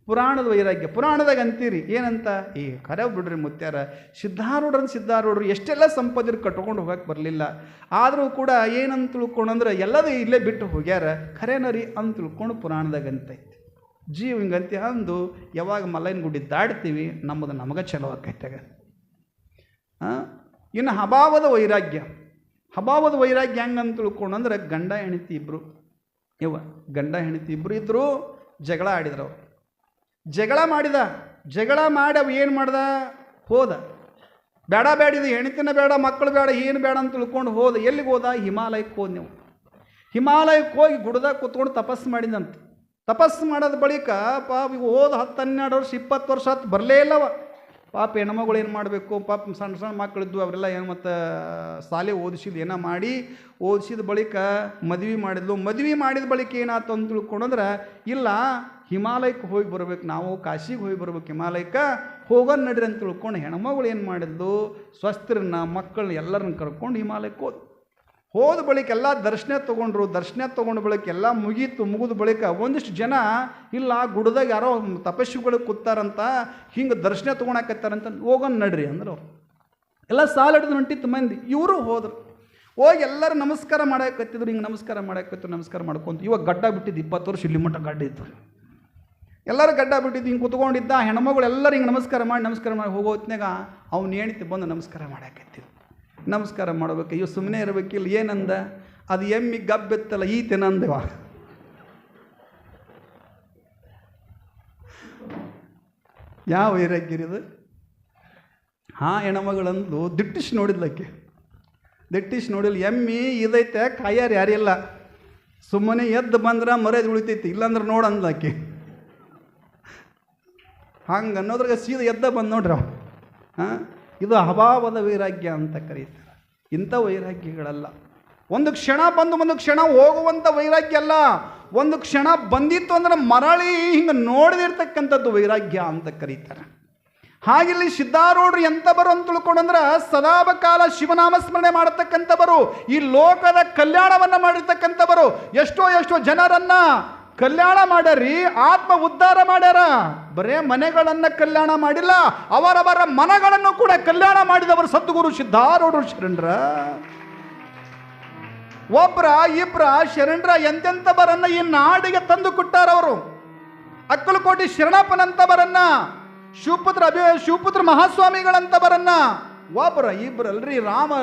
ಪುರಾಣದ ವೈರಾಗ್ಯ. ಪುರಾಣದಾಗ ಅಂತೀರಿ ಏನಂತ? ಖರೆ ಬಿಡ್ರಿ ಮುತ್ಯಾರ, ಸಿದ್ಧಾರೂಢರು ಎಷ್ಟೆಲ್ಲ ಸಂಪತ್ತಿರು ಕಟ್ಕೊಂಡು ಹೋಗಕ್ಕೆ ಬರಲಿಲ್ಲ, ಆದರೂ ಕೂಡ ಏನಂತ ತಿಳ್ಕೊಂಡ್ರೆ ಎಲ್ಲದೂ ಇಲ್ಲೇ ಬಿಟ್ಟು ಹೋಗ್ಯಾರ, ಖರೇನರಿ ಅಂತ ತಿಳ್ಕೊಂಡು ಪುರಾಣದಾಗ ಅಂತೈತಿ. ಜೀವ ಹಿಂಗಂತಿ ಅಂದು ಯಾವಾಗ ಮಲ್ಲಯ್ಯನ ಗುಡಿ ದಾಡ್ತೀವಿ ನಮಗೆ ಚಲೋ ಆಕೈತಾಗ. ಇನ್ನು ಅಭಾವದ ವೈರಾಗ್ಯ. ಹೆಂಗಂತ ತಿಳ್ಕೊಂಡ್ರೆ ಗಂಡ ಹೆಂಡತಿ ಇಬ್ಬರು ಗಂಡ ಹೆಂಡತಿ ಇಬ್ಬರು ಇದ್ದರು, ಜಗಳ ಆಡಿದ್ರು ಅವರು. ಜಗಳ ಮಾಡಿ ಅವು ಏನು ಮಾಡ್ದ, ಹೋದ. ಬೇಡ ಇದು ಹೆಣ್ತಿನ ಬೇಡ, ಮಕ್ಕಳು ಬೇಡ, ಏನು ಬೇಡ ಅಂತ ತಿಳ್ಕೊಂಡು ಹೋದ. ಎಲ್ಲಿಗೆ ಹೋದ? ಹಿಮಾಲಯಕ್ಕೆ ಹೋದ. ನೀವು ಹಿಮಾಲಯಕ್ಕೆ ಹೋಗಿ ಗುಡ್ದಾಗ ಕೂತ್ಕೊಂಡು ತಪಸ್ಸು ಮಾಡಿದಂತ. ತಪಸ್ಸು ಮಾಡೋದ ಬಳಿಕ ಪಾಪ ಹೋದ 10-12 ವರ್ಷ 20 ವರ್ಷ ಹತ್ತು ಬರಲೇ ಇಲ್ಲವ. ಪಾಪ ಹೆಣ್ಮಗಳು ಏನು ಮಾಡಬೇಕು, ಪಾಪ ಸಣ್ಣ ಮಕ್ಕಳಿದ್ದು ಅವರೆಲ್ಲ ಏನು ಮತ್ತು ಶಾಲೆ ಓದಿಸಿದ್ದು ಏನೋ ಮಾಡಿ ಓದಿಸಿದ ಬಳಿಕ ಮದುವೆ ಮಾಡಿದ ಬಳಿಕ ಏನಾಯ್ತು ಅಂತ ತಿಳ್ಕೊಂಡ್ರೆ, ಇಲ್ಲ ಹಿಮಾಲಯಕ್ಕೆ ಹೋಗಿ ಬರ್ಬೇಕು, ನಾವು ಕಾಶಿಗೆ ಹೋಗಿ ಬರ್ಬೇಕು, ಹಿಮಾಲಯಕ್ಕೆ ಹೋಗೋದು ನಡ್ರಿ ಅಂತ ತಿಳ್ಕೊಂಡು ಹೆಣ್ಮಗಳು ಏನು ಮಾಡಿದ್ಲು, ಸ್ವಸ್ಥರನ್ನ ಮಕ್ಕಳನ್ನ ಎಲ್ಲರನ್ನ ಕರ್ಕೊಂಡು ಹಿಮಾಲಯಕ್ಕೆ ಹೋದ ಬಳಿಕ ಎಲ್ಲ ದರ್ಶನ ತೊಗೊಂಡು ಬಳಿಕ ಎಲ್ಲ ಮುಗಿದ ಬಳಿಕ ಒಂದಿಷ್ಟು ಜನ ಇಲ್ಲ ಗುಡ್ದಾಗ ಯಾರೋ ತಪಸ್ವಿಗಳು ಕೂತಾರಂತ, ಹಿಂಗೆ ದರ್ಶನ ತೊಗೊಳಕತ್ತಾರಂತ, ಹೋಗೋಣ ನಡ್ರಿ ಅಂದ್ರೆ ಅವ್ರು ಎಲ್ಲ ಸಾಲ ಹಿಡಿದು ಹೊಂಟಿತ್ತು ಮಂದಿ. ಇವರು ಹೋದರು. ಹೋಗಿ ಎಲ್ಲರೂ ನಮಸ್ಕಾರ ಮಾಡಕತ್ತಿದ್ರು. ಹಿಂಗೆ ನಮಸ್ಕಾರ ಮಾಡ್ಕೊಂತ ಇವಾಗ ಗಡ್ಡ ಬಿಟ್ಟಿದ್ದು 20 ವರ್ಷ ಇಲ್ಲಿ ಮಟ್ಟ ಗಡ್ಡ ಇತ್ತು. ಎಲ್ಲರೂ ಗಡ್ಡ ಬಿಟ್ಟಿದ್ದು ಹಿಂಗೆ ಕುತ್ಕೊಂಡಿದ್ದ. ಹೆಣ್ಮಗಳು ಎಲ್ಲರೂ ಹಿಂಗೆ ನಮಸ್ಕಾರ ಮಾಡಿ ಹೋಗೋ ಹೊತ್ನಾಗ ಅವ್ನು ಹೆಣ್ತಿ ಬಂದು ನಮಸ್ಕಾರ ಮಾಡಕತ್ತಿದ್ರು. ನಮಸ್ಕಾರ ಮಾಡ್ಬೇಕು. ಇವು ಸುಮ್ಮನೆ ಇರಬೇಕಿಲ್ಲ. ಏನಂದ, ಅದು ಎಮ್ಮಿ ಗಬ್ಬೆತ್ತಲ್ಲ ಈತೇನಂದವ. ಯಾವ ವೈರಾಗ್ಯರಿದು? ಹೆಣ್ಮಗಳಂದು ದಿಟ್ಟಿಸಿ ನೋಡಿದ್ಲಕ್ಕೆ. ನೋಡಿಲ್ಲ. ಎಮ್ಮಿ ಇದೈತೆ ಕಾಯಾರ ಯಾರಿಲ್ಲ, ಸುಮ್ಮನೆ ಎದ್ದು ಬಂದ್ರೆ ಮರ್ಯಾದೆ ಉಳಿತೈತಿ, ಇಲ್ಲಾಂದ್ರೆ ನೋಡಂದ್ಲಕ್ಕೆ. ಹಂಗೆ ಅನ್ನೋದ್ರಾಗ ಸೀದಾ ಎದ್ದ ಬಂದು ನೋಡ್ರಿ ಅವ. ಇದು ಅಭಾವದ ವೈರಾಗ್ಯ ಅಂತ ಕರೀತಾರೆ. ಇಂಥ ವೈರಾಗ್ಯಗಳಲ್ಲ. ಒಂದು ಕ್ಷಣ ಬಂದು ಒಂದು ಕ್ಷಣ ಹೋಗುವಂಥ ವೈರಾಗ್ಯ ಅಲ್ಲ. ಒಂದು ಕ್ಷಣ ಬಂದಿತ್ತು ಅಂದ್ರೆ ಮರಳಿ ಹಿಂಗೆ ನೋಡಿದಿರ್ತಕ್ಕಂಥದ್ದು ವೈರಾಗ್ಯ ಅಂತ ಕರೀತಾರೆ. ಹಾಗಿಲ್ಲಿ ಸಿದ್ಧಾರೂಢರು ಎಂಥವರು ಅಂತ ತಿಳ್ಕೊಂಡ್ರೆ, ಸದಾಕಾಲ ಶಿವನಾಮ ಸ್ಮರಣೆ ಮಾಡತಕ್ಕಂಥವರು, ಈ ಲೋಕದ ಕಲ್ಯಾಣವನ್ನು ಮಾಡಿರ್ತಕ್ಕಂಥವರು. ಎಷ್ಟೋ ಜನರನ್ನ ಕಲ್ಯಾಣ ಮಾಡ್ಯಾರಿ, ಆತ್ಮ ಉದ್ಧಾರ ಮಾಡ್ಯಾರ. ಬರೇ ಮನೆಗಳನ್ನು ಕಲ್ಯಾಣ ಮಾಡಿಲ್ಲ, ಅವರವರ ಮನಗಳನ್ನು ಕೂಡ ಕಲ್ಯಾಣ ಮಾಡಿದವರು ಸದ್ಗುರು ಸಿದ್ಧಾರೂಢರು ಶರಣರ. ಒಬ್ರ ಇಬ್ರ ಶರಣರ ಎಂತೆಂಥವರನ್ನ ಈ ನಾಡಿಗೆ ತಂದು ಕೊಟ್ಟಾರವರು. ಅಕ್ಕಲಕೋಟೆ ಶರಣಪ್ಪನಂತವರನ್ನ, ಶಿವಪುತ್ರ ಮಹಾಸ್ವಾಮಿಗಳಂತವರನ್ನ, ಒಬ್ಬರ ಇಬ್ಬರಲ್ರಿ,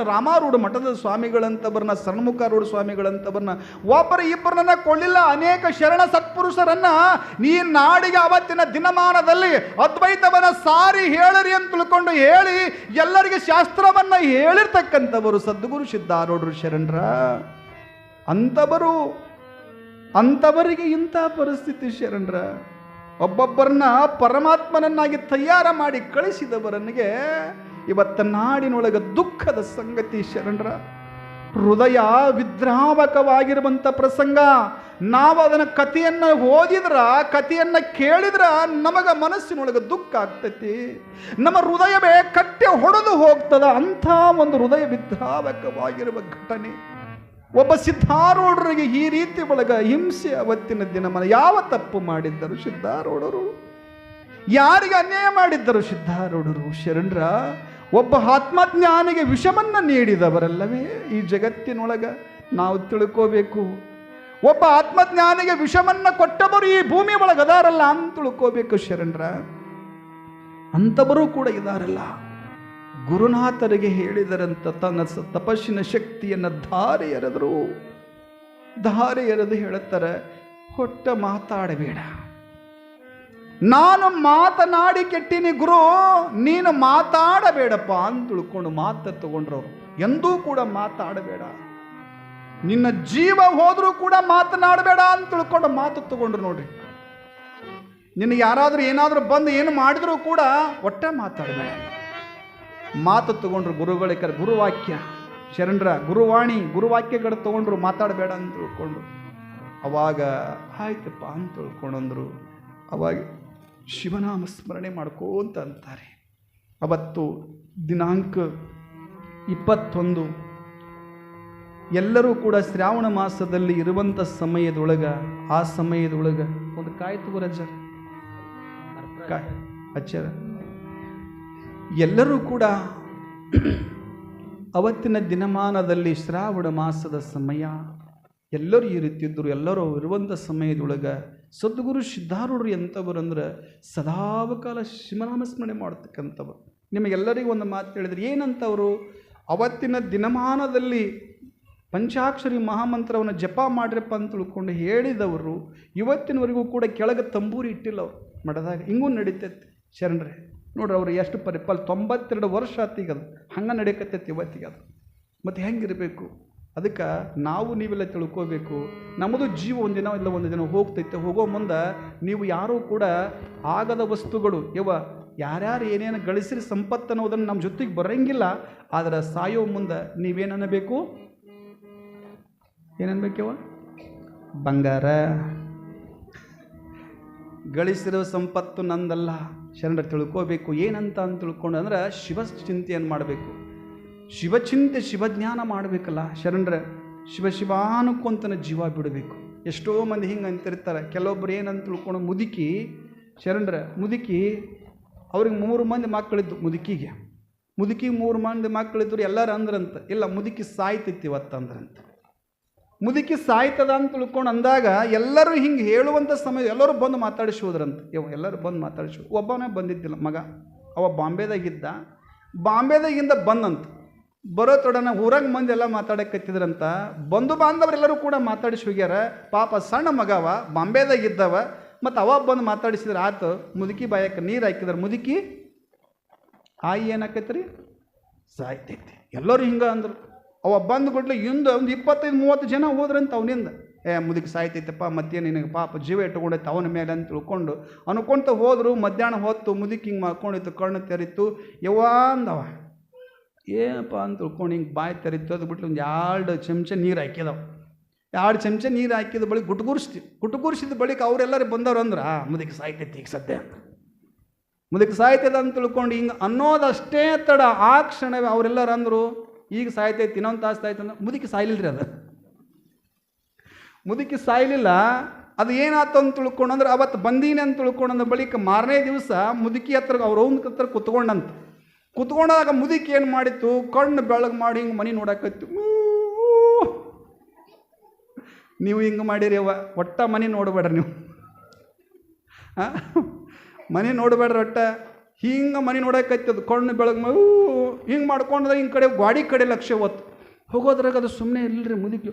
ರಾಮಾರೂಢ ಮಠದ ಸ್ವಾಮಿಗಳಂತವರನ್ನ, ಸಣ್ಮುಖಾರೂಢ ಸ್ವಾಮಿಗಳಂತವರನ್ನ, ಒಬ್ಬರ ಇಬ್ಬರನ್ನ ಕೊಳ್ಳಿಲ್ಲ. ಅನೇಕ ಶರಣ ಸತ್ಪುರುಷರನ್ನ ಈ ನಾಡಿಗೆ ಅವತ್ತಿನ ದಿನಮಾನದಲ್ಲಿ ಅದ್ವೈತವನ್ನ ಸಾರಿ ಹೇಳಿರಿ ಅಂತ ತಿಳ್ಕೊಂಡು ಹೇಳಿ ಎಲ್ಲರಿಗೆ ಶಾಸ್ತ್ರವನ್ನ ಹೇಳಿರ್ತಕ್ಕಂಥವರು ಸದ್ಗುರು ಸಿದ್ಧಾರೂಢರು ಶರಣರ. ಅಂಥವರಿಗೆ ಇಂಥ ಪರಿಸ್ಥಿತಿ ಶರಣರ. ಒಬ್ಬೊಬ್ಬರನ್ನ ಪರಮಾತ್ಮನನ್ನಾಗಿ ತಯಾರ ಮಾಡಿ ಕಳಿಸಿದವರನಿಗೆ ಇವತ್ತ ನಾಡಿನೊಳಗೆ ದುಃಖದ ಸಂಗತಿ ಶರಣರ. ಹೃದಯ ವಿದ್ರಾವಕವಾಗಿರುವಂಥ ಪ್ರಸಂಗ. ನಾವು ಅದನ್ನ ಕಥೆಯನ್ನು ಓದಿದ್ರ, ಕಥೆಯನ್ನು ಕೇಳಿದ್ರ ನಮಗ ಮನಸ್ಸಿನೊಳಗೆ ದುಃಖ ಆಗ್ತೈತಿ. ನಮ್ಮ ಹೃದಯವೇ ಕಟ್ಟೆ ಹೊಡೆದು ಹೋಗ್ತದ. ಅಂಥ ಒಂದು ಹೃದಯ ವಿದ್ರಾವಕವಾಗಿರುವ ಘಟನೆ. ಒಬ್ಬ ಸಿದ್ಧಾರೂಢರಿಗೆ ಈ ರೀತಿ ಒಳಗ ಹಿಂಸೆ ಅವತ್ತಿನ ದಿನಮಾನ. ಯಾವ ತಪ್ಪು ಮಾಡಿದ್ದರು ಸಿದ್ಧಾರೂಢರು? ಯಾರಿಗೆ ಅನ್ಯಾಯ ಮಾಡಿದ್ದರು ಸಿದ್ಧಾರೂಢರು ಶರಣರ? ಒಬ್ಬ ಆತ್ಮಜ್ಞಾನಿಗೆ ವಿಷಮನ್ನ ನೀಡಿದವರಲ್ಲವೇ ಈ ಜಗತ್ತಿನೊಳಗ ನಾವು ತಿಳ್ಕೋಬೇಕು. ಒಬ್ಬ ಆತ್ಮಜ್ಞಾನಿಗೆ ವಿಷಮನ್ನ ಕೊಟ್ಟವರು ಈ ಭೂಮಿ ಒಳಗದಾರಲ್ಲ ಅಂತ ತಿಳ್ಕೋಬೇಕು ಶರಣರ. ಅಂಥವರು ಕೂಡ ಇದಾರಲ್ಲ. ಗುರುನಾಥರಿಗೆ ಹೇಳಿದರಂತ ತನ್ನ ತಪಸ್ಸಿನ ಶಕ್ತಿಯನ್ನು ಧಾರೆ ಎರೆದು ಹೇಳುತ್ತಾರೆ, ಹೊಟ್ಟ ಮಾತಾಡಬೇಡ, ನಾನು ಮಾತನಾಡಿ ಕೆಟ್ಟಿನಿ ಗುರು, ನೀನು ಮಾತಾಡಬೇಡಪ್ಪ ಅಂತ ತಿಳ್ಕೊಂಡು ಮಾತು ತಗೊಂಡ್ರವ್ರು. ಎಂದೂ ಕೂಡ ಮಾತಾಡಬೇಡ, ನಿನ್ನ ಜೀವ ಹೋದ್ರೂ ಕೂಡ ಮಾತನಾಡಬೇಡ ಅಂತ ತಿಳ್ಕೊಂಡು ಮಾತು ತಗೊಂಡ್ರು. ನೋಡ್ರಿ, ನಿನಗೆ ಯಾರಾದರೂ ಏನಾದರೂ ಬಂದು ಏನು ಮಾಡಿದ್ರೂ ಕೂಡ ಒಟ್ಟ ಮಾತಾಡಬೇಡ. ಮಾತು ತಗೊಂಡ್ರು ಗುರುಗಳೇ. ಗುರುವಾಕ್ಯ ಶರಣರ ಗುರುವಾಣಿ ಗುರುವಾಕ್ಯಗಳು ತಗೊಂಡ್ರು, ಮಾತಾಡಬೇಡ ಅಂತ ತಿಳ್ಕೊಂಡ್ರು. ಅವಾಗ ಆಯ್ತಪ್ಪ ಅಂತ ತಿಳ್ಕೊಂಡ್ರು. ಅವಾಗ ಶಿವನಾಮ ಸ್ಮರಣೆ ಮಾಡ್ಕೋಂತ ಅಂತಾರೆ. ಅವತ್ತು ದಿನಾಂಕ 21 ಎಲ್ಲರೂ ಕೂಡ ಶ್ರಾವಣ ಮಾಸದಲ್ಲಿ ಇರುವಂಥ ಸಮಯದೊಳಗ, ಆ ಸಮಯದೊಳಗ ಒಂದು ಕಾಯಿ ತಗೋರಜ್ಜ ಕಾಯಿ ಅಚ್ಚರ ಎಲ್ಲರೂ ಕೂಡ ಅವತ್ತಿನ ದಿನಮಾನದಲ್ಲಿ ಶ್ರಾವಣ ಮಾಸದ ಸಮಯ ಎಲ್ಲರೂ ಈ ರೀತಿ ಇದ್ದರು. ಎಲ್ಲರೂ ಇರುವಂಥ ಸಮಯದೊಳಗೆ ಸದ್ಗುರು ಸಿದ್ಧಾರೂಢರು ಎಂಥವರು ಅಂದ್ರೆ ಸದಾಕಾಲ ಶಿವನಾಮ ಸ್ಮರಣೆ ಮಾಡ್ತಕ್ಕಂಥವ್ರು. ನಿಮಗೆಲ್ಲರಿಗೂ ಒಂದು ಮಾತು ಹೇಳಿದ್ರು. ಏನಂತವರು? ಅವತ್ತಿನ ದಿನಮಾನದಲ್ಲಿ ಪಂಚಾಕ್ಷರಿ ಮಹಾಮಂತ್ರವನ್ನು ಜಪ ಮಾಡ್ರಪ್ಪ ಅಂತ ತಿಳ್ಕೊಂಡು ಹೇಳಿದವರು ಇವತ್ತಿನವರೆಗೂ ಕೂಡ ಕೆಳಗೆ ತಂಬೂರಿ ಇಟ್ಟಿಲ್ಲ ಅವರು ಮಠದಾಗ. ಹಿಂಗೂ ನಡೀತೈತಿ ಶರಣರೇ. ನೋಡ್ರಿ ಅವ್ರು ಎಷ್ಟು 92 ವರ್ಷ ಆತೀಗ ಅದು ಹಂಗೆ ನಡೀಕತ್ತೈತಿ ಇವತ್ತಿಗೆ ಅದು. ಮತ್ತು ಹೆಂಗಿರಬೇಕು? ಅದಕ್ಕೆ ನಾವು ನೀವೆಲ್ಲ ತಿಳ್ಕೋಬೇಕು, ನಮ್ಮದು ಜೀವ ಒಂದಿನ ಇಲ್ಲ ಒಂದು ದಿನ ಹೋಗ್ತೈತೆ. ಹೋಗೋ ಮುಂದೆ ನೀವು ಯಾರೂ ಕೂಡ ಆಗದ ವಸ್ತುಗಳು ಯಾರ್ಯಾರು ಏನೇನು ಗಳಿಸಿರಿ ಸಂಪತ್ತು ಅನ್ನೋದನ್ನು ನಮ್ಮ ಜೊತೆಗೆ ಬರೋಂಗಿಲ್ಲ. ಆದರೆ ಸಾಯೋ ಮುಂದೆ ನೀವೇನನ್ನಬೇಕು? ಏನನ್ಬೇಕವ? ಬಂಗಾರ. ಗಳಿಸಿರೋ ಸಂಪತ್ತು ನಂದಲ್ಲ. ಶರಣರು ತಿಳ್ಕೋಬೇಕು ಏನಂತ ಅಂತ ತಿಳ್ಕೊಂಡು ಅಂದ್ರೆ ಶಿವ ಚಿಂತೆಯನ್ನು ಮಾಡಬೇಕು. ಶಿವಚಿಂತೆ ಶಿವಜ್ಞಾನ ಮಾಡಬೇಕಲ್ಲ ಶರಣರ. ಶಿವಾನುಕೊಂತನ ಜೀವ ಬಿಡಬೇಕು. ಎಷ್ಟೋ ಮಂದಿ ಹಿಂಗೆ ಅಂತಿರ್ತಾರೆ. ಕೆಲವೊಬ್ರು ಏನಂತ ತಿಳ್ಕೊಂಡು ಮುದುಕಿ ಶರಣರ ಮುದುಕಿ ಅವ್ರಿಗೆ 3 ಮಂದಿ ಮಕ್ಕಳಿದ್ದು ಮುದುಕಿಗೆ 3 ಮಂದಿ ಮಕ್ಕಳಿದ್ರು. ಎಲ್ಲರೂ ಅಂದ್ರಂತ ಇಲ್ಲ ಮುದುಕಿ ಸಾಯ್ತೈತಿ ಇವತ್ತು ಅಂದ್ರಂತ. ಮುದುಕಿ ಸಾಯ್ತದ ಅಂತ ತಿಳ್ಕೊಂಡು ಅಂದಾಗ ಎಲ್ಲರೂ ಹಿಂಗೆ ಹೇಳುವಂಥ ಸಮಯ ಎಲ್ಲರೂ ಬಂದು ಮಾತಾಡಿಸಿ ಹೋದ್ರಂತ. ಎಲ್ಲರೂ ಬಂದು ಮಾತಾಡಿಸಿ ಒಬ್ಬನೇ ಬಂದಿದ್ದಿಲ್ಲ ಮಗ. ಅವ ಬಾಂಬೆದಾಗಿದ್ದ. ಬಾಂಬೆದಾಗಿಂದ ಬಂದಂತ ಬರೋ ತೊಡನ ಊರಾಗ ಮಂದಿ ಎಲ್ಲ ಮಾತಾಡಕತ್ತಿದ್ರಂತ. ಬಂಧು ಬಾಂಧವರೆಲ್ಲರೂ ಕೂಡ ಮಾತಾಡಿಸಿ ಹೋಗ್ಯಾರ. ಪಾಪ ಸಣ್ಣ ಮಗವ ಬಾಂಬೆದಾಗಿದ್ದವ. ಮತ್ತು ಅವ ಬಂದು ಮಾತಾಡಿಸಿದ್ರೆ ಆತು. ಮುದುಕಿ ಬಾಯಕ್ಕೆ ನೀರು ಹಾಕಿದ್ರೆ ಮುದುಕಿ ಆಯಿ ಏನಾಕೈತ್ರಿ ಸಾಯ್ತೈತಿ. ಎಲ್ಲರೂ ಹಿಂಗೆ ಅಂದರು. ಅವ ಬಂದು ಕೊಡ್ಲಿ ಇಂದು ಒಂದು 25-30 ಜನ ಹೋದ್ರಂತ ಅವನಿಂದ. ಮುದುಕಿ ಸಾಯ್ತೈತಪ್ಪ ಮತ್ತೇನು ನಿನಗೆ ಪಾಪ ಜೀವ ಇಟ್ಕೊಂಡೈತೆ ಅವನ ಮೇಲೆ ಅಂತ ತಿಳ್ಕೊಂಡು ಅನ್ಕೊಂತ ಹೋದರು. ಮಧ್ಯಾಹ್ನ ಹೊತ್ತು ಮುದುಕಿ ಹಿಂಗೆ ಮಾಡ್ಕೊಂಡಿತ್ತು, ಕಣ್ಣು ತೆರಿತು. ಯವ್ವಾ ಅಂದವ. ಏನಪ್ಪ ಅಂತ ತಿಳ್ಕೊಂಡು ಹಿಂಗೆ ಬಾಯಿ ತೆರಿತು. ಅದು ಬಿಟ್ಟು ಒಂದು 2 ಚಮಚ ನೀರು ಹಾಕಿದವ. 2 ಚಮಚ ನೀರು ಹಾಕಿದ ಬಳಿಕ ಗುಟುಗುರ್ಸಿದ ಬಳಿಕ ಅವರೆಲ್ಲರೂ ಬಂದವ್ರು ಅಂದ್ರೆ ಮುದುಕಿ ಸಾಯ್ತೈತಿ ಈಗ ಸದ್ಯ ಮುದುಕಿ ಸಾಯ್ತದ ಅಂತ ತಿಳ್ಕೊಂಡು ಹಿಂಗೆ ಅನ್ನೋದಷ್ಟೇ ತಡ. ಆ ಕ್ಷಣವೇ ಅವರೆಲ್ಲರೂ ಅಂದರು ಈಗ ಸಾಯ್ತೈತಿ ಇನ್ನೊಂದು ತಾಸು ಸಾಯ್ತಂದ್ರೆ ಮುದುಕಿ ಸಾಯ್ಲಿಲ್ರಿ. ಅದು ಮುದುಕಿ ಸಾಯ್ಲಿಲ್ಲ. ಅದು ಏನಾಯ್ತು ಅಂತ ತಿಳ್ಕೊಂಡು ಅಂದ್ರೆ ಅವತ್ತು ಬಂದೀನಿ ಅಂತ ತಿಳ್ಕೊಂಡ ಬಳಿಕ ಮಾರನೇ ದಿವಸ ಮುದುಕಿ ಹತ್ರ ಅವ್ರ ಹತ್ರ ಕುತ್ಕೊಂಡಂತ. ಕುತ್ಕೊಂಡಾಗ ಮುದುಕಿ ಏನು ಮಾಡಿತ್ತು? ಕಣ್ಣು ಬೆಳಗ್ಗೆ ಮಾಡಿ ಹಿಂಗೆ ಮನೆ ನೋಡಕತ್ತು. ನೀವು ಹಿಂಗೆ ಮಾಡಿರಿ ಅವ್ವ. ಒಟ್ಟ ಮನೆ ನೋಡಬೇಡ್ರಿ ನೀವು. ಮನೆ ನೋಡಬೇಡ್ರಿ ಒಟ್ಟ. ಹಿಂಗೆ ಮನೆ ನೋಡಕತ್ತದು ಕಣ್ಣು ಬೆಳಗ್ಗೆ ಹಿಂಗೆ ಮಾಡ್ಕೊಂಡ್ರೆ ಹಿಂಗೆ ಕಡೆ ಗಾಡಿ ಕಡೆ ಲಕ್ಷ್ಯ ಹೊತ್ತು ಹೋಗೋದ್ರಾಗ ಅದು ಸುಮ್ಮನೆ ಇಲ್ಲರಿ ಮುದುಕಿ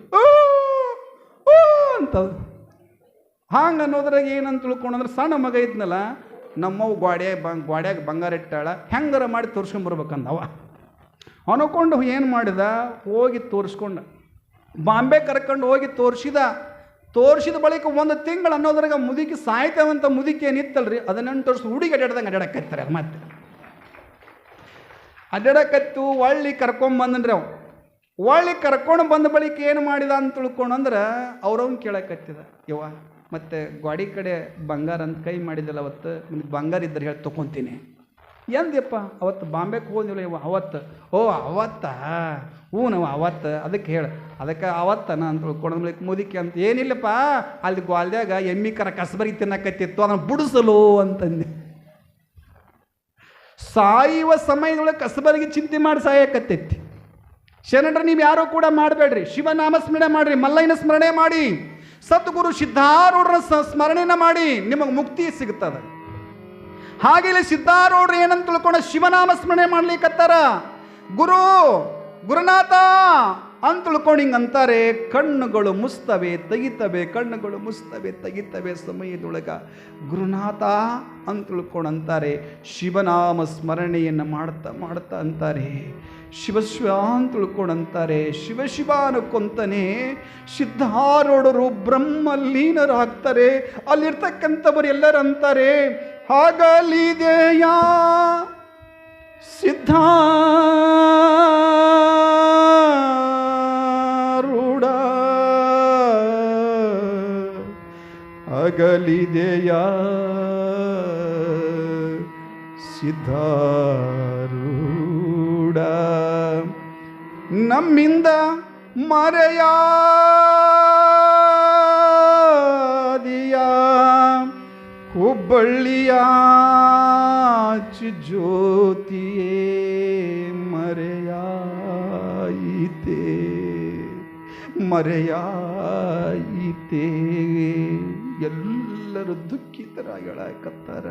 ಅಂತ ಹಂಗೆ ಅನ್ನೋದ್ರಾಗ ಏನಂತ ತಿಳ್ಕೊಂಡ್ರೆ ಸಣ್ಣ ಮಗ ಇದ್ನಲ್ಲ ನಮ್ಮವು ಗ್ವಾಡ್ಯಾಗ ಬಂಗಾರ ಇಟ್ಟಾಳ ಹೆಂಗಾರ ಮಾಡಿ ತೋರಿಸ್ಕೊಂಬರ್ಬೇಕಂದವ ಅನ್ಕೊಂಡು ಏನು ಮಾಡಿದ? ಹೋಗಿ ತೋರಿಸ್ಕೊಂಡ. ಬಾಂಬೆ ಕರ್ಕೊಂಡು ಹೋಗಿ ತೋರಿಸಿದ ಬಳಿಕ 1 ತಿಂಗಳು ಅನ್ನೋದ್ರಾಗ ಮುದುಕಿ ಸಾಯ್ತೇವಂತ ಮುದುಕಿ ಏನಿತ್ತಲ್ರಿ ಅದನ್ನ ತೋರಿಸಿ ಹುಡುಗಿ ಅಡ್ಡಾಡ್ದಂಗೆ ಅಡ್ಡಾಡಕತ್ತಾರೆ. ಅದು ಮತ್ತೆ ಅಡ್ಡಾಡಕತ್ತು ಒಳ್ಳಿ ಕರ್ಕೊಂಬಂದ್ರಿ ಅವು. ಒಳ್ಳಿ ಕರ್ಕೊಂಡು ಬಂದ ಬಳಿಕ ಏನು ಮಾಡಿದ ಅಂತ ತಿಳ್ಕೊಂಡು ಅಂದ್ರೆ ಅವ್ರವ್ನು ಕೇಳಕತ್ತಿದ. ಯವ್ವ ಮತ್ತು ಗಾಡಿ ಕಡೆ ಬಂಗಾರ ಅಂತ ಕೈ ಮಾಡಿದಲ್ಲ ಅವತ್ತು ಬಂಗಾರ ಇದ್ದರೆ ಹೇಳಿ ತೊಗೊತೀನಿ ಎಂದಪ್ಪ. ಅವತ್ತು ಬಾಂಬೆಗೆ ಹೋದಿಲ್ಲ ಇವ ಅವತ್ತು. ಅವತ್ತಾ ನಾವು ಅವತ್ತು ಅದಕ್ಕೆ ಹೇಳ ಅದಕ್ಕೆ ಅವತ್ತನ ಅಂತ ತಿಳ್ಕೊಂಡು ಮುದುಕಿ ಅಂತ ಏನಿಲ್ಲಪ್ಪ ಅಲ್ಲಿ ಗ್ವಾಲ್ದಾಗ ಎಮ್ಮಿ ಕರ ಕಸಬರಿಗೆ ತಿನ್ನಕತ್ತಿತ್ತು ಅದನ್ನು ಬುಡಿಸಲು ಅಂತಂದೆ. ಸಾಯುವ ಸಮಯದೊಳಗೆ ಕಸಬರಿಗೆ ಚಿಂತೆ ಮಾಡಿ ಸಾಯಕತ್ತೈತಿ. ಶರಣರ ನೀವು ಯಾರೂ ಕೂಡ ಮಾಡಬೇಡ್ರಿ. ಶಿವನಾಮ ಸ್ಮರಣೆ ಮಾಡಿರಿ, ಮಲ್ಲಯ್ಯನ ಸ್ಮರಣೆ ಮಾಡಿ, ಸದ್ಗುರು ಸಿದ್ಧಾರೂಢರ ಸ್ಮರಣೆನ ಮಾಡಿ, ನಿಮಗೆ ಮುಕ್ತಿ ಸಿಗುತ್ತದೆ. ಹಾಗೆ ಇಲ್ಲಿ ಸಿದ್ಧಾರೂಢರು ಏನಂತ ತಿಳ್ಕೊಂಡು ಶಿವನಾಮ ಸ್ಮರಣೆ ಮಾಡ್ಲಿಕ್ಕತ್ತಾರ. ಗುರುನಾಥ ಅಂತ ತಿಳ್ಕೊಂಡು ಹಿಂಗೆ ಅಂತಾರೆ. ಕಣ್ಣುಗಳು ಮುಸ್ತವೆ ತೆಗಿತವೆ, ಕಣ್ಣುಗಳು ಮುಸ್ತವೆ ತೆಗಿತವೆ ಸಮಯದೊಳಗ ಗುರುನಾಥ ಅಂತ ತಿಳ್ಕೊಂಡು ಅಂತಾರೆ. ಶಿವನಾಮ ಸ್ಮರಣೆಯನ್ನು ಮಾಡ್ತಾ ಅಂತಾರೆ ಶಿವಶಿವ ಅಂತ ತಿಳ್ಕೊಂಡು ಅಂತಾರೆ. ಶಿವ ಅನ್ಕೊಂತಾನೆ ಸಿದ್ಧಾರೂಢರು ಬ್ರಹ್ಮಲೀನರಾಗ್ತಾರೆ. ಅಲ್ಲಿರ್ತಕ್ಕಂಥವ್ರು ಎಲ್ಲರೂ ಅಂತಾರೆ ಆಗಲಿದೆಯಾ ಸಿದ್ಧಾರೂಢ ಆಗಲಿದೆಯಾ ಸಿದ್ಧಾರೂಢ ನಮ್ಮಿಂದ ಮರೆಯಾದಿಯ ಹುಬ್ಬಳ್ಳಿಯ ಜ್ಯೋತಿಯೇ ಮರೆಯಾಯಿತೆ ಎಲ್ಲರೂ ದುಃಖಿತರಾಗಿ ಹೇಳಕತ್ತಾರ.